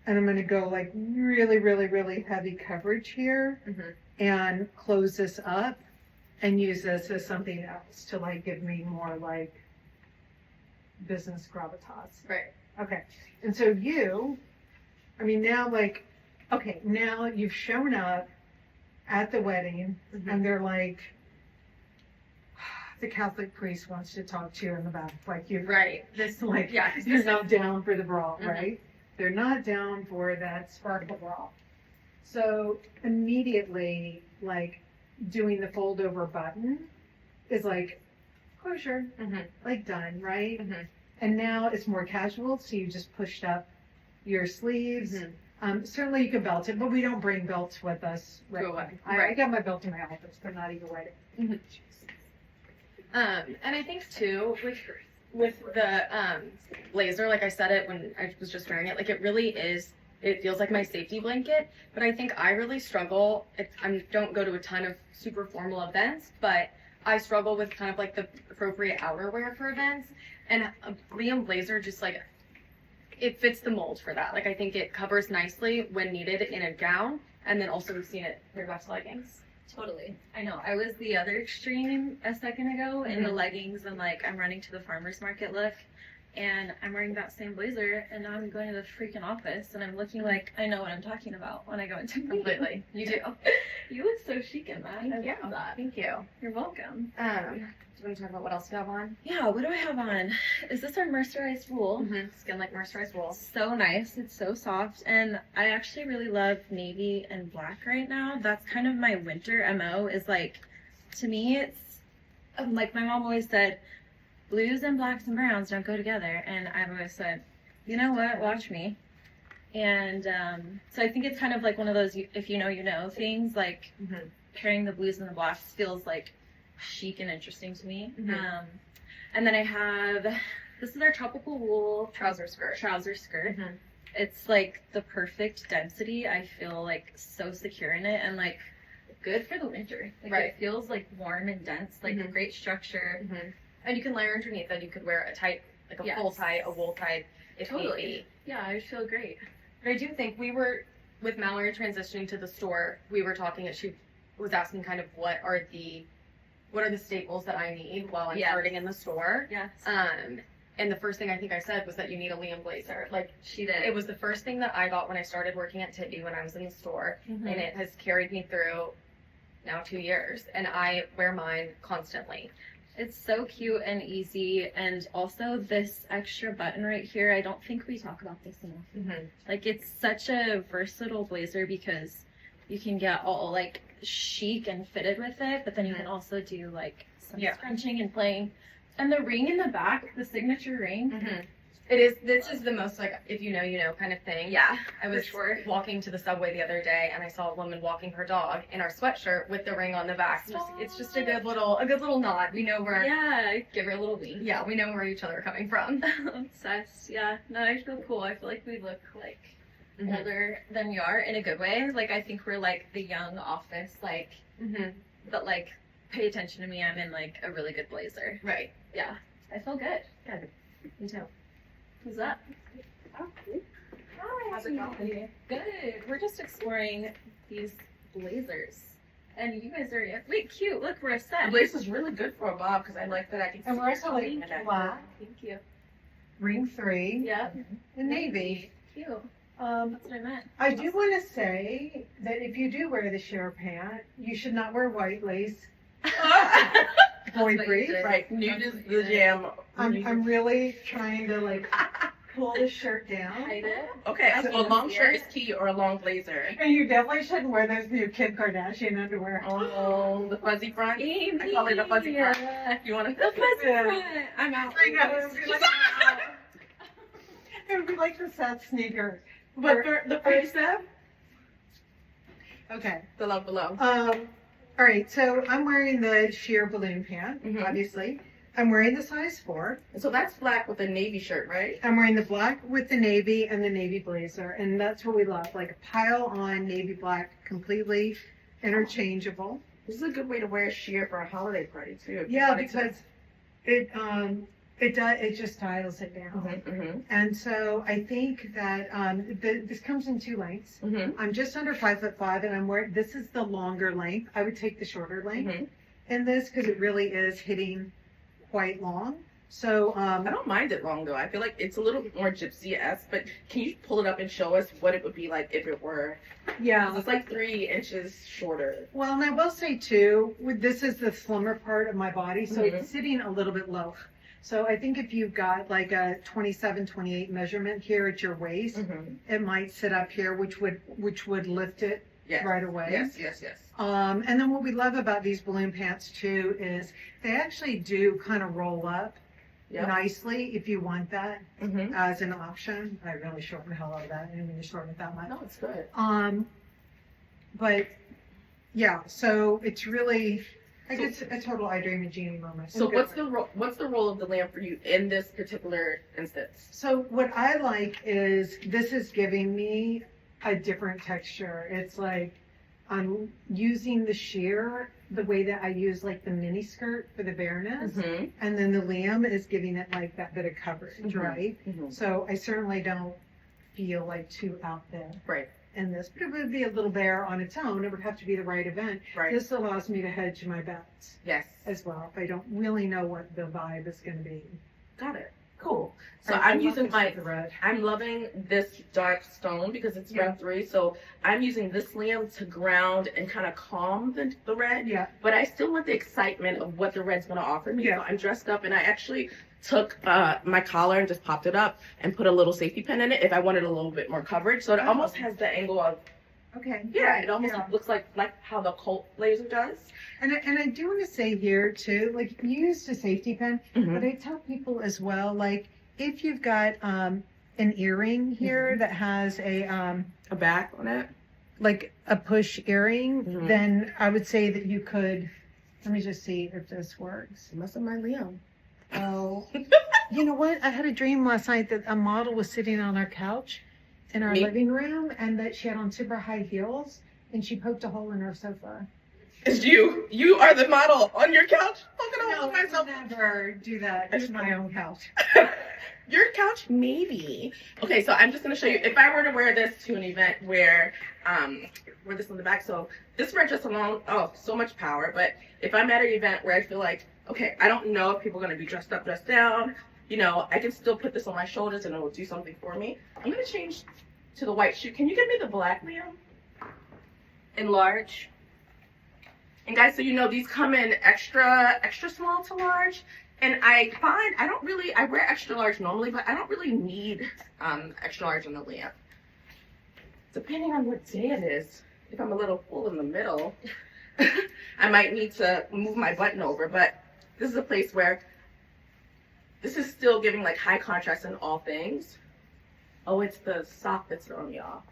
and I'm going to go like really, really, really heavy coverage here Mhm. and close this up and use this as something else to like give me more like business gravitas. Right. Okay. And so now like, okay, now you've shown up at the wedding and they're like, the Catholic priest wants to talk to you in the back. Like you, Right. this like, Yeah. they're not down for the bra, Mhm. right? They're not down for that sparkle bra. So immediately, like doing the fold over button is like closure, Mhm. like done, right? Mhm. And now it's more casual, so you just pushed up your sleeves. Certainly you can belt it, but we don't bring belts with us. Right. Go away. I got my belt in my office, but not either way. And I think too, with the blazer, like I said it when I was just wearing it, like it really is, it feels like my safety blanket. But I think I really struggle. I don't go to a ton of super formal events, but I struggle with kind of like the appropriate outerwear for events. And a Liam blazer just like, it fits the mold for that. Like I think it covers nicely when needed in a gown. And then also we've seen it paired back to leggings. Totally. I know. I was the other extreme a second ago in the leggings and like I'm running to the farmer's market look and I'm wearing that same blazer and now I'm going to the freaking office and I'm looking like I know what I'm talking about when I go into Completely. You do. You look so chic in that. Thank I you. love that. Thank you. You're welcome. Do you want to talk about what else you have on? Yeah, what do I have on? Is this our mercerized wool? Skin like mercerized wool. So nice. It's so soft. And I actually really love navy and black right now. That's kind of my winter MO is like, to me, it's like my mom always said, blues and blacks and browns don't go together. And I've always said, you know what? Watch me. And so I think it's kind of like one of those, if you know things, like pairing the blues and the blacks feels like chic and interesting to me. And then I have, this is our tropical wool Trouser skirt. It's like the perfect density. I feel like so secure in it and like good for the winter. Like Right. it feels like warm and dense, like a great structure. And you can layer underneath that. You could wear a tight, like a Yes. full tight, a wool tight, if need Totally. be. Yeah, I feel great. But I do think we were, with Mallory transitioning to the store, we were talking and she was asking kind of what are the staples that I need while I'm Yes. starting in the store. Yes. And the first thing I think I said was that you need a Liam blazer. Like, She did. it was the first thing that I got when I started working at Tippy when I was in the store. Mhm. And it has carried me through now 2 years. And I wear mine constantly. It's so cute and easy. And also this extra button right here, I don't think we talk about this enough. Like it's such a versatile blazer because you can get all like chic and fitted with it, but then you can also do like some scrunching and playing. And the ring in the back, the signature ring. This is the most like, if you know, you know kind of thing. Yeah, I was walking to the subway the other day and I saw a woman walking her dog in our sweatshirt with the ring on the back. It's just a good little nod. We know where, Yeah, give her a little wink. yeah, we know where each other are coming from. Obsessed. Yeah. No, I feel cool. I feel like we look like older than we are in a good way. Like I think we're like the young office, like, but like pay attention to me. I'm in like a really good blazer. Right. Yeah. I feel good. Good. Me too. Who's that? How's it going? Good. We're just exploring these blazers. And you guys are, wait, cute. Look, we're a The set. lace is really good for a bob because I like that I can And we're also like see it. black, Thank you. ring 3, Yep. and navy. Cute. Um, That's what I meant. I do want to say that if you do wear the sheer pant, you should not wear white lace boy what you brief. did. Right, nude is the jam. I'm really trying to like pull the shirt down. Hide it. Okay, That's so a what long I'm shirt is here. key or a long blazer. And you definitely shouldn't wear those new Kim Kardashian underwear. Oh, the fuzzy front. Amy. I call it a fuzzy front. You want The to? fuzzy Yeah. front. I'm out. I know, it would be like, it would be like the sad sneaker. But for the first step, Okay. the love below. All right, so I'm wearing the sheer balloon pant, Mhm. obviously. I'm wearing the size 4. So that's black with a navy shirt, right? I'm wearing the black with the navy and the navy blazer, and that's what we love, like a pile on navy black, completely interchangeable. This is a good way to wear sheer for a holiday party too. if you Yeah, wanted to. because it just styles it down. Mhm, And so I think that this comes in 2 lengths. mhm, mhm, I'm just under 5'5", and I'm wearing. This is the longer length. I would take the shorter length mhm. in this because it really is hitting quite long. So I don't mind it long though. I feel like it's a little bit more gypsy-esque, but can you pull it up and show us what it would be like if it were? yeah. It's like 3 inches shorter. Well, and I will say too, this is the slimmer part of my body, so Mhm. it's sitting a little bit lower. So I think if you've got like a 27, 28 measurement here at your waist, Mhm. it might sit up here, which would lift it Yes. right away. Yes, yes, yes. And then what we love about these balloon pants too is they actually do kind of roll up Yep. nicely if you want that Mhm. as an option. I really shortened the hell out of that. I didn't mean to shorten it that much. No, it's good. But yeah, so it's really, I guess, a total I Dream of Jeannie moment. So what's the role of the lamp for you in this particular instance? So what I like is this is giving me a different texture. It's like I'm using the sheer the way that I use like the mini skirt for the bareness, Mm-hmm. and then the lamb is giving it like that bit of coverage, Mhm. right? Mm-hmm. So I certainly don't feel like too out there Right, in this, but it would be a little bare on its own. It would have to be the right event. right. This allows me to hedge my bets Yes. as well if I don't really know what the vibe is going to be. Got it. Cool. So I I'm love using this my with the red. I'm loving this dark stone because it's Yeah. red 3. So I'm using this lamp to ground and kind of calm the red. Yeah. But I still want the excitement of what the red's going to offer me. Yeah. So I'm dressed up and I actually took my collar and just popped it up and put a little safety pin in it if I wanted a little bit more coverage. So it Oh. almost has the angle of, Okay. yeah, it almost Yeah. looks like how the Colt laser does. And I do want to say here too, like you used a safety pin, but I tell people as well, like if you've got an earring here that has a A back on it. like a push earring, Mhm. then I would say that you could. Let me just see if this works. Must have my Leo. Oh, you know what? I had a dream last night that a model was sitting on our couch in our Me? living room, and that she had on super high heels, and she poked a hole in her sofa. It's you. You are the model on your couch. Poking a hole in I myself. would never do that to my own couch. Your couch, maybe. Okay, so I'm just gonna show you. If I were to wear this to an event where this on the back, so this red just alone, oh, so much power. But if I'm at an event where I feel like, okay, I don't know if people are gonna be dressed up, dressed down, you know, I can still put this on my shoulders and it will do something for me. I'm gonna change to the white shoe. Can you give me the black, Liam? In large. And guys, so you know, these come in extra small to large. And I find I wear extra large normally, but I don't really need extra large on the lamp. Depending on what day it is, if I'm a little full in the middle, I might need to move my button over. But this is a place where this is still giving like high contrast in all things. Oh, it's the sock that's throwing me off.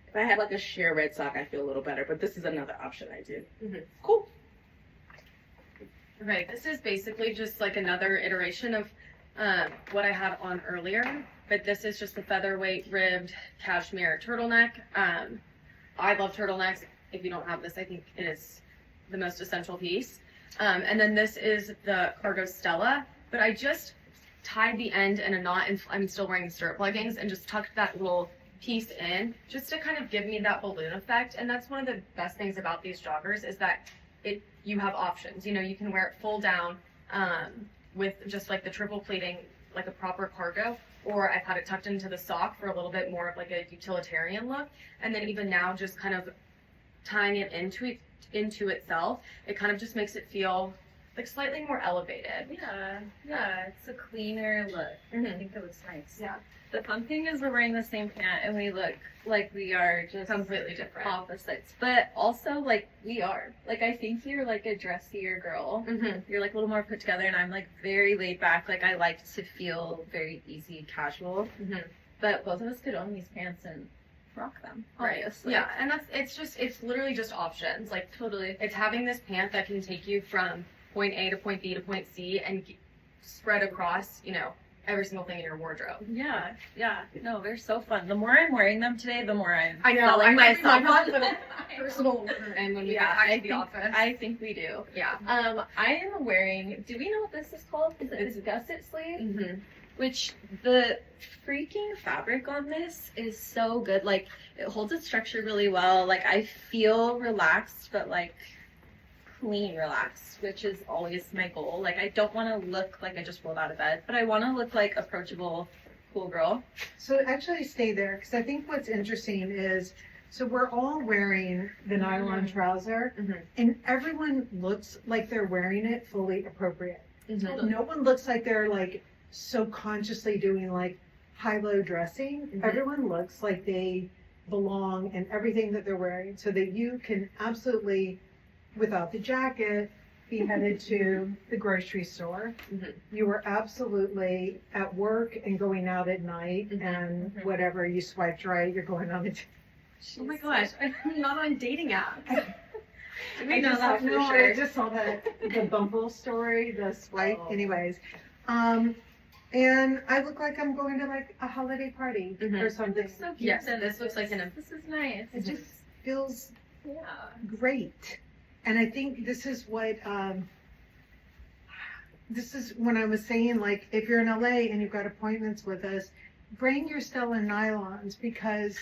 If I had like a sheer red sock, I feel a little better. But this is another option I do. Cool. Right, this is basically just like another iteration of what I had on earlier, but this is just the featherweight ribbed cashmere turtleneck. I love turtlenecks. If you don't have this, I think it is the most essential piece. And then this is the cargo Stella, but I just tied the end in a knot, and I'm still wearing the stirrup leggings, and just tucked that little piece in just to kind of give me that balloon effect. And that's one of the best things about these joggers is that you have options. You know, you can wear it full down with just like the triple pleating, like a proper cargo, or I've had it tucked into the sock for a little bit more of like a utilitarian look. And then even now just kind of tying it into itself, it kind of just makes it feel like slightly more elevated. Yeah, it's a cleaner look. Mhm. I think it looks nice. Yeah. The fun thing is we're wearing the same pant and we look like we are just Completely different. opposites, but also like we are. Like I think you're like a dressier girl. Mm-hmm. You're like a little more put together, and I'm like very laid back. Like I like to feel very easy, casual. Mm-hmm. But both of us could own these pants and rock them. Right. Obviously. Yeah, and it's literally just options. Like Totally. it's having this pant that can take you from point A to point B to point C and spread across, you know, every single thing in your wardrobe. Yeah. No, they're so fun. The more I'm wearing them today, the more I'm I know. selling I might myself have on. a personal order and when we get back to the office. I think we do. Yeah. I am wearing. Do we know what this is called? Is it It's- a gusset sleeve? Mm-hmm. Which the freaking fabric on this is so good. Like it holds its structure really well. Like I feel relaxed, but like clean relaxed, which is always my goal. Like I don't want to look like I just rolled out of bed, but I want to look like approachable, cool girl. So actually stay there, because I think what's interesting is, so we're all wearing the nylon trouser, Mhm. and everyone looks like they're wearing it fully appropriate. Mm-hmm. No one looks like they're like so consciously doing like high-low dressing. Mhm. Everyone looks like they belong in everything that they're wearing, so that you can absolutely, without the jacket, be headed to the grocery store. Mhm. You are absolutely at work and going out at night, Mhm. and Mhm. whatever you swiped right, you're going on it. Oh my gosh, I'm not on dating apps. I know that for I sure. just saw the Bumble story, the swipe. Oh. Anyways, and I look like I'm going to like a holiday party Mhm. or something. So cute. Yes, and this looks like This is nice. It just feels Yeah. great. And I think this is what, this is when I was saying, like, if you're in LA and you've got appointments with us, bring your Stella nylons, because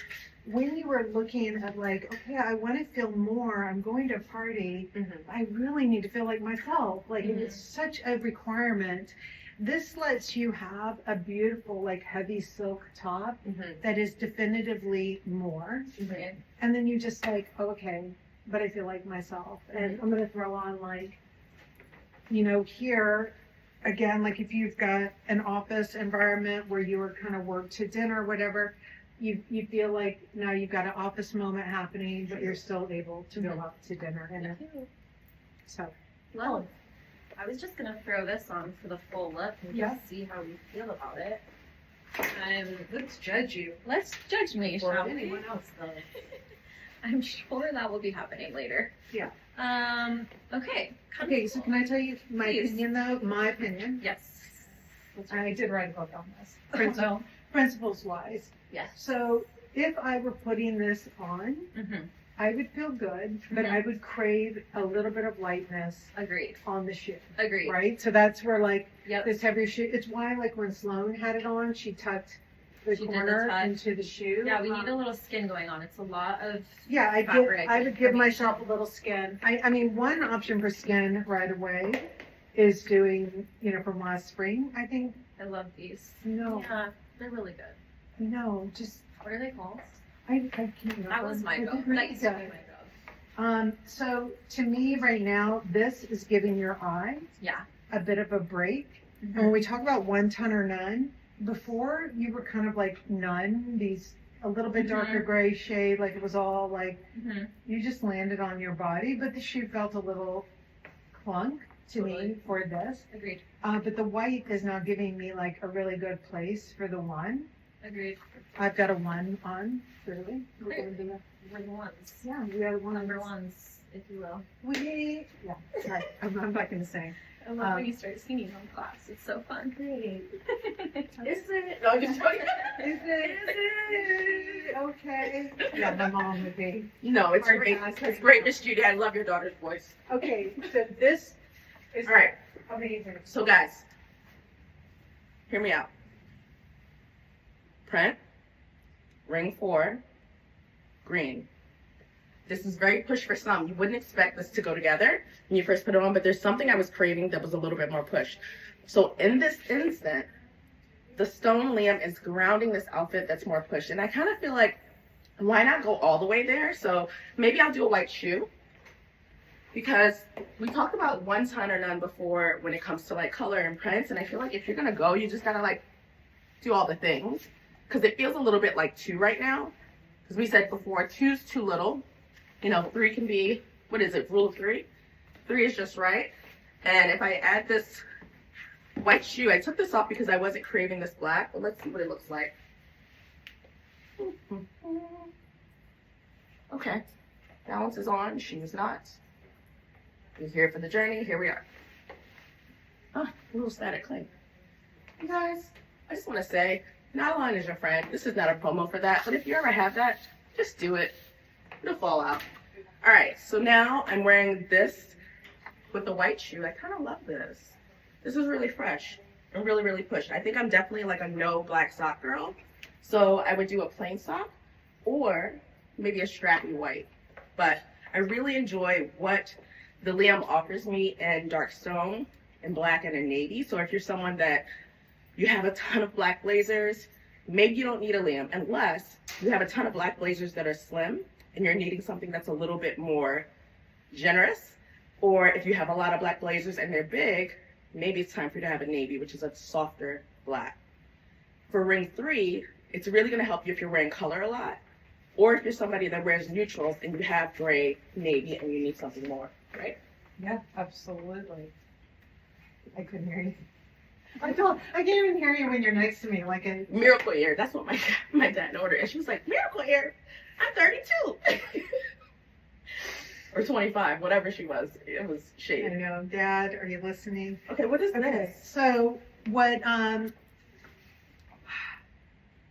when you are looking at like, okay, I want to feel more, I'm going to a party, Mhm. I really need to feel like myself. Like Mhm. it's such a requirement. This lets you have a beautiful, like heavy silk top Mhm. that is definitively more. Mhm. And then you just like, oh, okay, but I feel like myself. And I'm going to throw on like, you know, here, again, like if you've got an office environment where you were kind of work to dinner or whatever, you feel like now you've got an office moment happening, but you're still able to go Mhm. out to dinner. And so, Well, I was just gonna throw this on for the full look and Yeah. just see how we feel about it. let's judge you. Let's judge me, Or shall we? anyone else, though. I'm sure that will be happening later. Yeah. Okay. Okay, so can I tell you my Please. opinion though? My opinion. Yes. I did write a book on this. Principles wise. Yes. So if I were putting this on, Mm-hmm. I would feel good, but Mhm. I would crave a little bit of lightness Agreed. on the shoe, Agreed. right? So that's where like Yep. this heavy shoe, it's why like when Sloan had it on, she tucked the She did the corner tuck. into the shoe. Yeah, we need a little skin going on. It's a lot of Yeah, fabric I would give and myself a little skin. I mean, one option for skin right away is doing, you know, from last spring, I think. I love these. No, Yeah, they're really good. no, just, What are they called? I can't remember. That was my I go. didn't That used to be read my go. So to me right now, this is giving your eye Yeah. a bit of a break. Mm-hmm. And when we talk about one ton or none, before you were kind of like none, these a little bit darker gray shade, like it was all like, Mm-hmm. you just landed on your body, but the shoe felt a little clunk to me Totally. for this. Agreed. But the white is now giving me like a really good place for the one. Agreed. I've got a one on, clearly. Great. We're going to- We're the ones. Yeah, we are one Number ones, if you will. Yeah, right. I'm not going to say. I love when you start singing on class. It's so fun. Great. Is it? No, I'm just joking. Is it? Okay. Yeah, my mom would be. No, it's Hard great. to ask. It's great, Miss Judy. I love your daughter's voice. Okay, so this is All right. amazing. So, guys, hear me out. Print, ring 4, green. This is very push for some. You wouldn't expect this to go together when you first put it on, but there's something I was craving that was a little bit more push. So in this instant, the stone liam is grounding this outfit that's more push. And I kind of feel like, why not go all the way there? So maybe I'll do a white shoe, because we talked about one ton or none before when it comes to like color and prints. And I feel like if you're gonna go, you just gotta like do all the things, because it feels a little bit like 2 right now. Because we said before, 2's too little. You know, 3 can be, what is it, rule of 3? 3 is just right. And if I add this white shoe, I took this off because I wasn't craving this black, but let's see what it looks like. Okay, balance is on, shoes not. We're here for the journey, here we are. Oh, a little static cling. You guys, I just want to say, nylon is your friend. This is not a promo for that, but if you ever have that, just do it. It'll fall out. All right, so now I'm wearing this with the white shoe. I kind of love this. This is really fresh and really, really pushed. I think I'm definitely like a no black sock girl. So I would do a plain sock or maybe a strappy white. But I really enjoy what the liam offers me in dark stone and black and in navy. So if you're someone that you have a ton of black blazers, maybe you don't need a liam unless you have a ton of black blazers that are slim and you're needing something that's a little bit more generous. Or if you have a lot of black blazers and they're big, maybe it's time for you to have a navy, which is a softer black. For ring 3, it's really going to help you if you're wearing color a lot, or if you're somebody that wears neutrals and you have gray, navy, and you need something more, right? Yeah, absolutely. I couldn't hear you. I can't even hear you when you're next to me. Like a Miracle Ear. That's what my dad ordered, and she was like, "Miracle Ear, I'm 32." Or 25, whatever she was. It was I shady. know, Dad, are you listening? Okay, what is Okay, this? so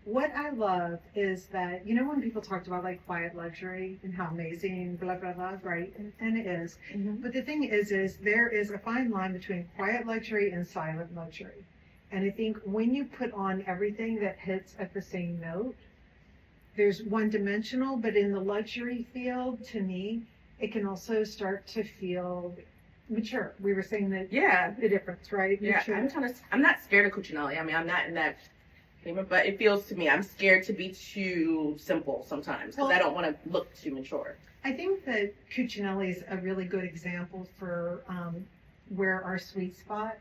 what I love is that, you know, when people talked about like quiet luxury and how amazing, blah, blah, blah, right? And it is. Mm-hmm. But the thing is there is a fine line between quiet luxury and silent luxury. And I think when you put on everything that hits at the same note, there's one dimensional, but in the luxury field, to me, it can also start to feel mature. We were saying that Yeah. the difference, right? Yeah, Mature. I'm not scared of Cucinelli. I mean, I'm not in that payment, but it feels to me, I'm scared to be too simple sometimes because I don't want to look too mature. I think that Cucinelli is a really good example for where our sweet spot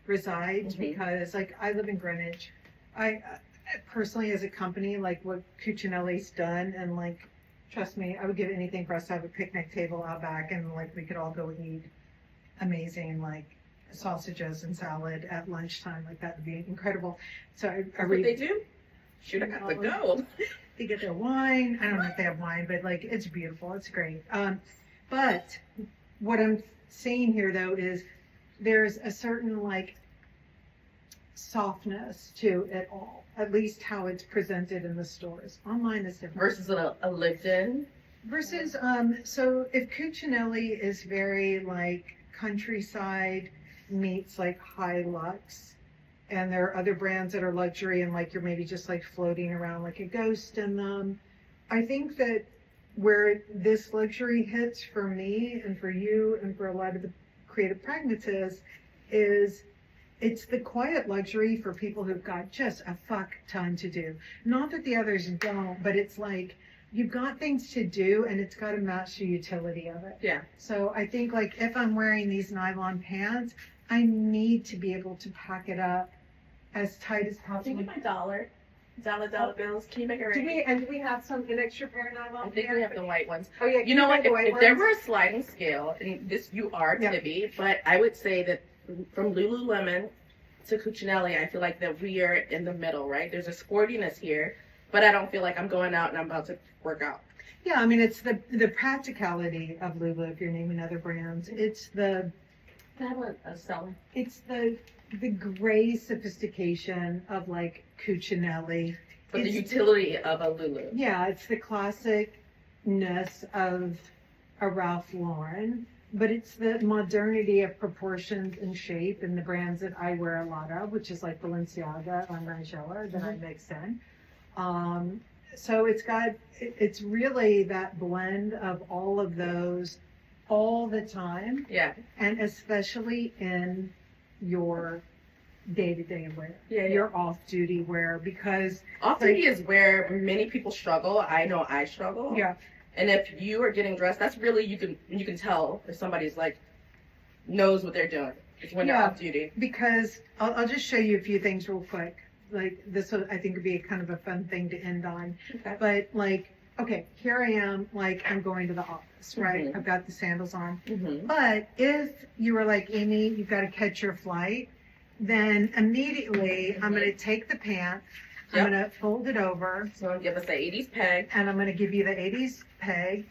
resides, Mhm. because like I live in Greenwich. I personally, as a company, like what Cucinelli's done, and like, trust me, I would give anything for us to have a picnic table out back and like we could all go eat amazing like sausages and salad at lunchtime. Like that would be incredible. So I That's what read. they do? Shoot, I got to go. They get their wine. I don't know if they have wine, but like it's beautiful. It's great. But what I'm saying here though is there's a certain like softness to it all. At least how it's presented in the stores. Online is different. Versus a lived-in. Versus, so if Cucinelli is very like countryside meets like high lux, and there are other brands that are luxury and like you're maybe just like floating around like a ghost in them. I think that where this luxury hits for me and for you and for a lot of the creative pragmatists is it's the quiet luxury for people who've got just a fuck ton to do. Not that the others don't, but it's like you've got things to do and it's got to match the utility of it. Yeah. So I think like if I'm wearing these nylon pants, I need to be able to pack it up as tight as Can you possible. get my dollar bills? Can you make it right? Do we have some an extra pair of nylon I think we have the white ones. Oh yeah. You know what? The white If there ones? were a sliding scale, and this you are Yeah. Tibby, but I would say that from Lululemon to Cucinelli, I feel like that we are in the middle, right? There's a sportiness here, but I don't feel like I'm going out and I'm about to work out. Yeah, I mean it's the practicality of Lulu. If you're naming other brands, it's the Can I have a cell? it's the gray sophistication of like Cucinelli. But the It's- utility of a Lulu. Yeah, it's the classicness of a Ralph Lauren, but it's the modernity of proportions and shape and the brands that I wear a lot of, which is like Balenciaga or Margiela that I mix in. so it's really that blend of all of those all the time, Yeah. and especially in your day-to-day wear, Yeah. your off-duty wear, because Off-duty is where many people struggle. I know I struggle. yeah, And if you are getting dressed, that's really you can tell if somebody's like knows what they're doing. It's when they're Yeah. off duty. because I'll just show you a few things real quick. Like this, I think would be kind of a fun thing to end on. Okay. But like, okay, here I am, like I'm going to the office, right? Mhm. I've got the sandals on. Mm-hmm. But if you were like, Amy, you've got to catch your flight, then immediately I'm going to take the pant, Yep. I'm going to fold it over, So give us the 80s peg. and I'm going to give you the 80s peg,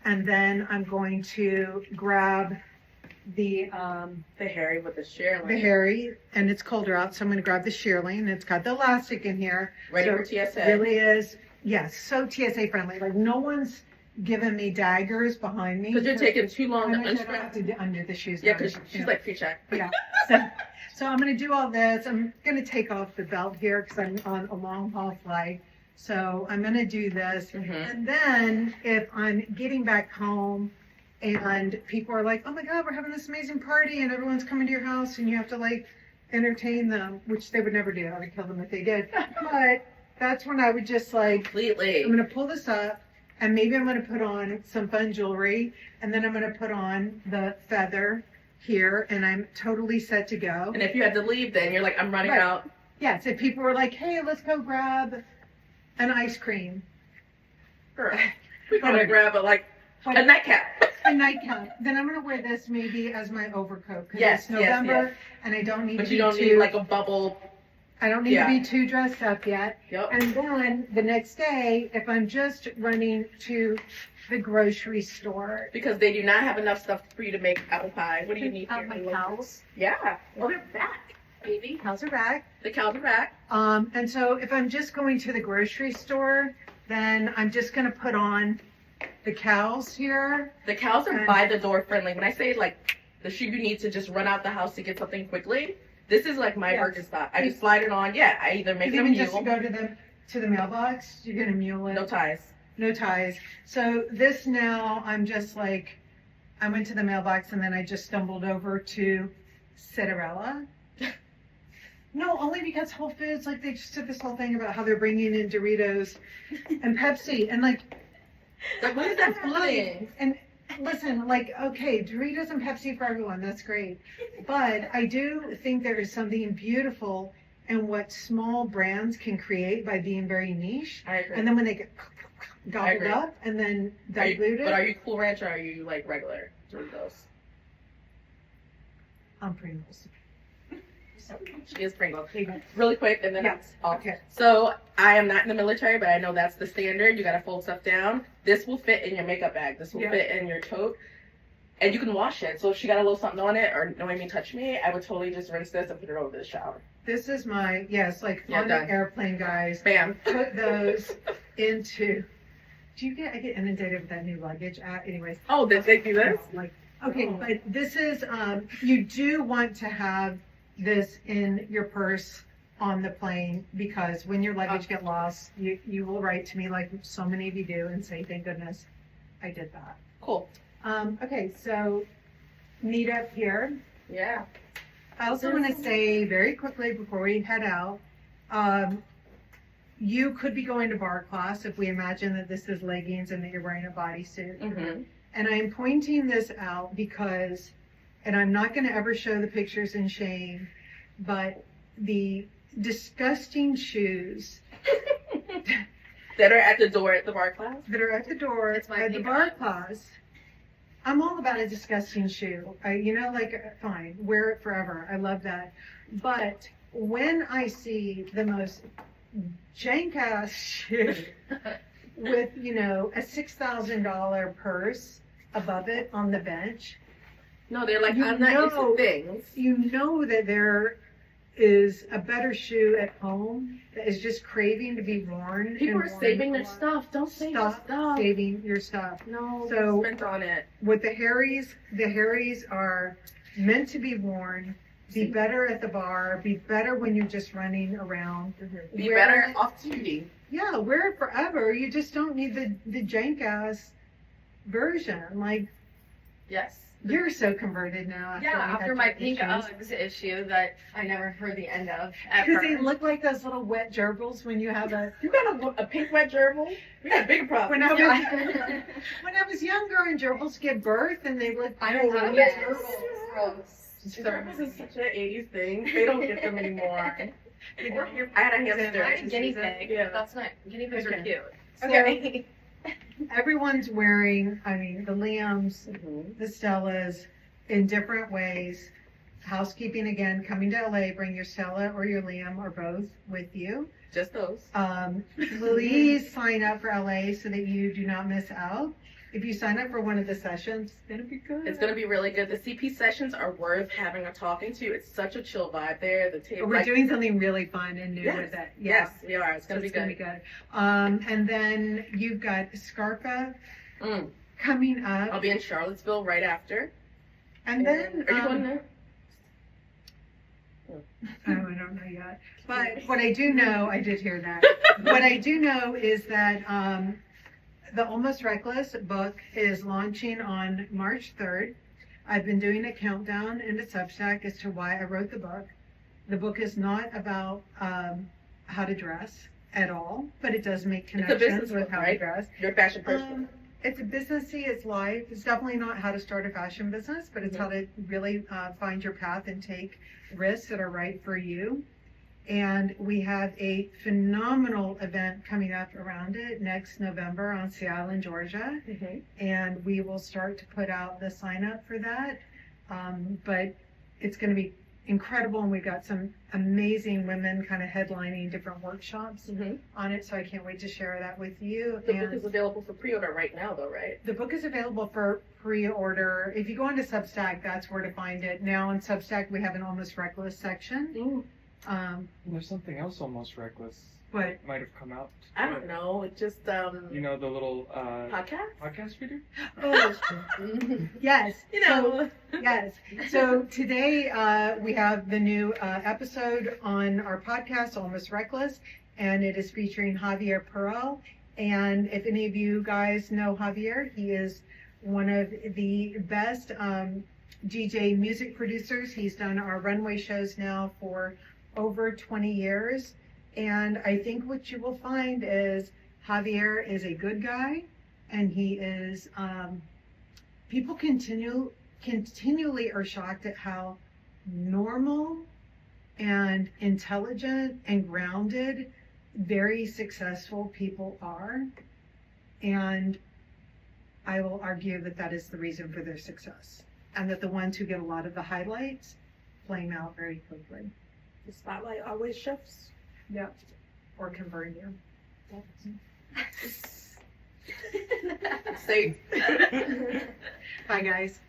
and then I'm going to grab the The hairy with the shearling. hairy, and it's colder out, so I'm going to grab the shearling. It's got the elastic in here. Ready So for TSA. It really is, yes, so TSA friendly. Like no one's giving me daggers behind me. Because you're taking too long to I have unstrap. to do under the shoes. Yeah, now. because she's like pre-check. Yeah. So I'm going to do all this. I'm going to take off the belt here because I'm on a long haul flight. So I'm going to do this. Mm-hmm. And then if I'm getting back home and people are like, oh my God, we're having this amazing party and everyone's coming to your house and you have to like entertain them, which they would never do. I would kill them if they did. But that's when I would just like, Completely. I'm going to pull this up and maybe I'm going to put on some fun jewelry and then I'm going to put on the feather here and I'm totally set to go. And if you had to leave, then you're like, I'm running Right. out. Yes, if people were like, hey, let's go grab an ice cream, Girl, we're going to grab a nightcap. a nightcap, then I'm going to wear this maybe as my overcoat. 'Cause Yes, it's yes, November yes. and I don't need But to you be don't too, need like a bubble. I don't need yeah. to be too dressed up yet. Yep. And then the next day, if I'm just running to the grocery store, Because they do not have enough stuff for you to make apple pie. What do you need here? my cows, Yeah. Oh, they're back, baby. cows are back. The cows are back. And so if I'm just going to the grocery store, then I'm just going to put on the cows here. The cows are And- by the door friendly. When I say like the shoe you need to just run out the house to get something quickly, this is like my Yes. work stop. I just slide it on. Yeah, I either make it a Even just to mule, go to the mailbox, you're going to mule it. no ties. No ties. So this now, I'm just like, I went to the mailbox and then I just stumbled over to Cinderella. No, only because Whole Foods, like they just did this whole thing about how they're bringing in Doritos and Pepsi and like, Like, when is that like, happening? and listen, like, okay, Doritos and Pepsi for everyone, that's great. But I do think there is something beautiful in what small brands can create by being very niche. I agree. And then when they get gobbled agree. up and then Are you- diluted, But are you Cool Ranch or are you like regular Doritos? I'm Pringles. She is Pringles. Really quick, and then Yeah. it's off. Okay. So I am not in the military, but I know that's the standard. You gotta fold stuff down. This will fit in your makeup bag. This will Yeah. fit in your tote. And you can wash it. So if she got a little something on it or no Amy touch me, I would totally just rinse this and put it over the shower. This is my, yes, like Yeah, on done. the airplane, guys. Bam. Put those into, I get inundated with that new luggage. Anyways. Oh, did they do this? Like, okay, Oh. but this is, you do want to have this in your purse on the plane because when your luggage get lost, you will write to me like so many of you do and say, thank goodness I did that. Cool. Okay, so meet up here. Yeah. I also want to say very quickly before we head out, you could be going to bar class if we imagine that this is leggings and that you're wearing a bodysuit. Mm-hmm. And I'm pointing this out because, and I'm not going to ever show the pictures in shame, but the disgusting shoes That are at the door at the bar class? that are at the door It's my at the pink bar one. class. I'm all about a disgusting shoe. Fine, wear it forever. I love that. But when I see the most jank ass shoe with, a $6,000 purse above it on the bench, No, they're like, You I'm not used know- to things. you know that there is a better shoe at home that is just craving to be worn. People and are worn saving their for- stuff. Don't save your Stop stuff. saving your stuff. No, So- spent on it. With the Harrys are meant to be worn. Be better at the bar. Be better when you're just running around. Be Wear better it. off duty. Yeah, wear it forever. You just don't need the jank ass version. Like, Yes. you're so converted now. Yeah, after my pink Uggs. Uggs issue that I never heard the end of Because they ever. look like those little wet gerbils when you have a. You got a pink wet gerbil? We got a bigger problem. When I was, Yeah. when I was younger and gerbils give birth and they look. I don't have Yes. gerbils. Gerbils is such an 80s thing. They don't get them anymore. I had a hamster. I had a guinea pig. Yeah. That's not, guinea pigs are Okay. cute. So- Okay. Everyone's wearing, I mean, the Liams, Mhm. the Stellas, in different ways. Housekeeping again, coming to LA, bring your Stella or your Liam or both with you. Just those. Please sign up for LA so that you do not miss out. If you sign up for one of the sessions, it's gonna be good. It's gonna be really good. The CP sessions are worth having a talking to. It's such a chill vibe there. The But table. we're doing something really fun and new Yes. with it. Yes, we are. It's So gonna be it's gonna good. be good. And then you've got Scarpa Mm. coming I'll up, be in Charlottesville right after. and then Are you going there? Oh, I don't know yet. But what I do know, I did hear that. What I do know is that the Almost Reckless book is launching on March 3rd. I've been doing a countdown in the Substack as to why I wrote the book. The book is not about how to dress at all, but it does make It's a connections business with book, how to right? dress. You're a fashion person. It's a businessy, it's life. It's definitely not how to start a fashion business, but it's how to really find your path and take risks that are right for you. And we have a phenomenal event coming up around it next November on Sea Island, Georgia. Mhm. And we will start to put out the sign up for that. But it's going to be incredible. And we've got some amazing women kind of headlining different workshops Mhm. on it. So I can't wait to share that with you. The book is available for pre-order right now, though, right? The book is available for pre-order. If you go onto Substack, that's where to find it. Now on Substack, we have an Almost Reckless section. There's something else almost reckless. But Might have come out. I don't know. It just You know the little podcast. podcast we do? oh, yes, You know. yes. So today we have the new episode on our podcast, Almost Reckless, and it is featuring Javier Pearl. And if any of you guys know Javier, he is one of the best DJ music producers. He's done our runway shows now for over 20 years. And I think what you will find is Javier is a good guy, and he is, people continually are shocked at how normal and intelligent and grounded very successful people are. And I will argue that that is the reason for their success, and that the ones who get a lot of the highlights flame out very quickly. The spotlight always shifts. Yep. Or convert you. Safe. Bye, guys.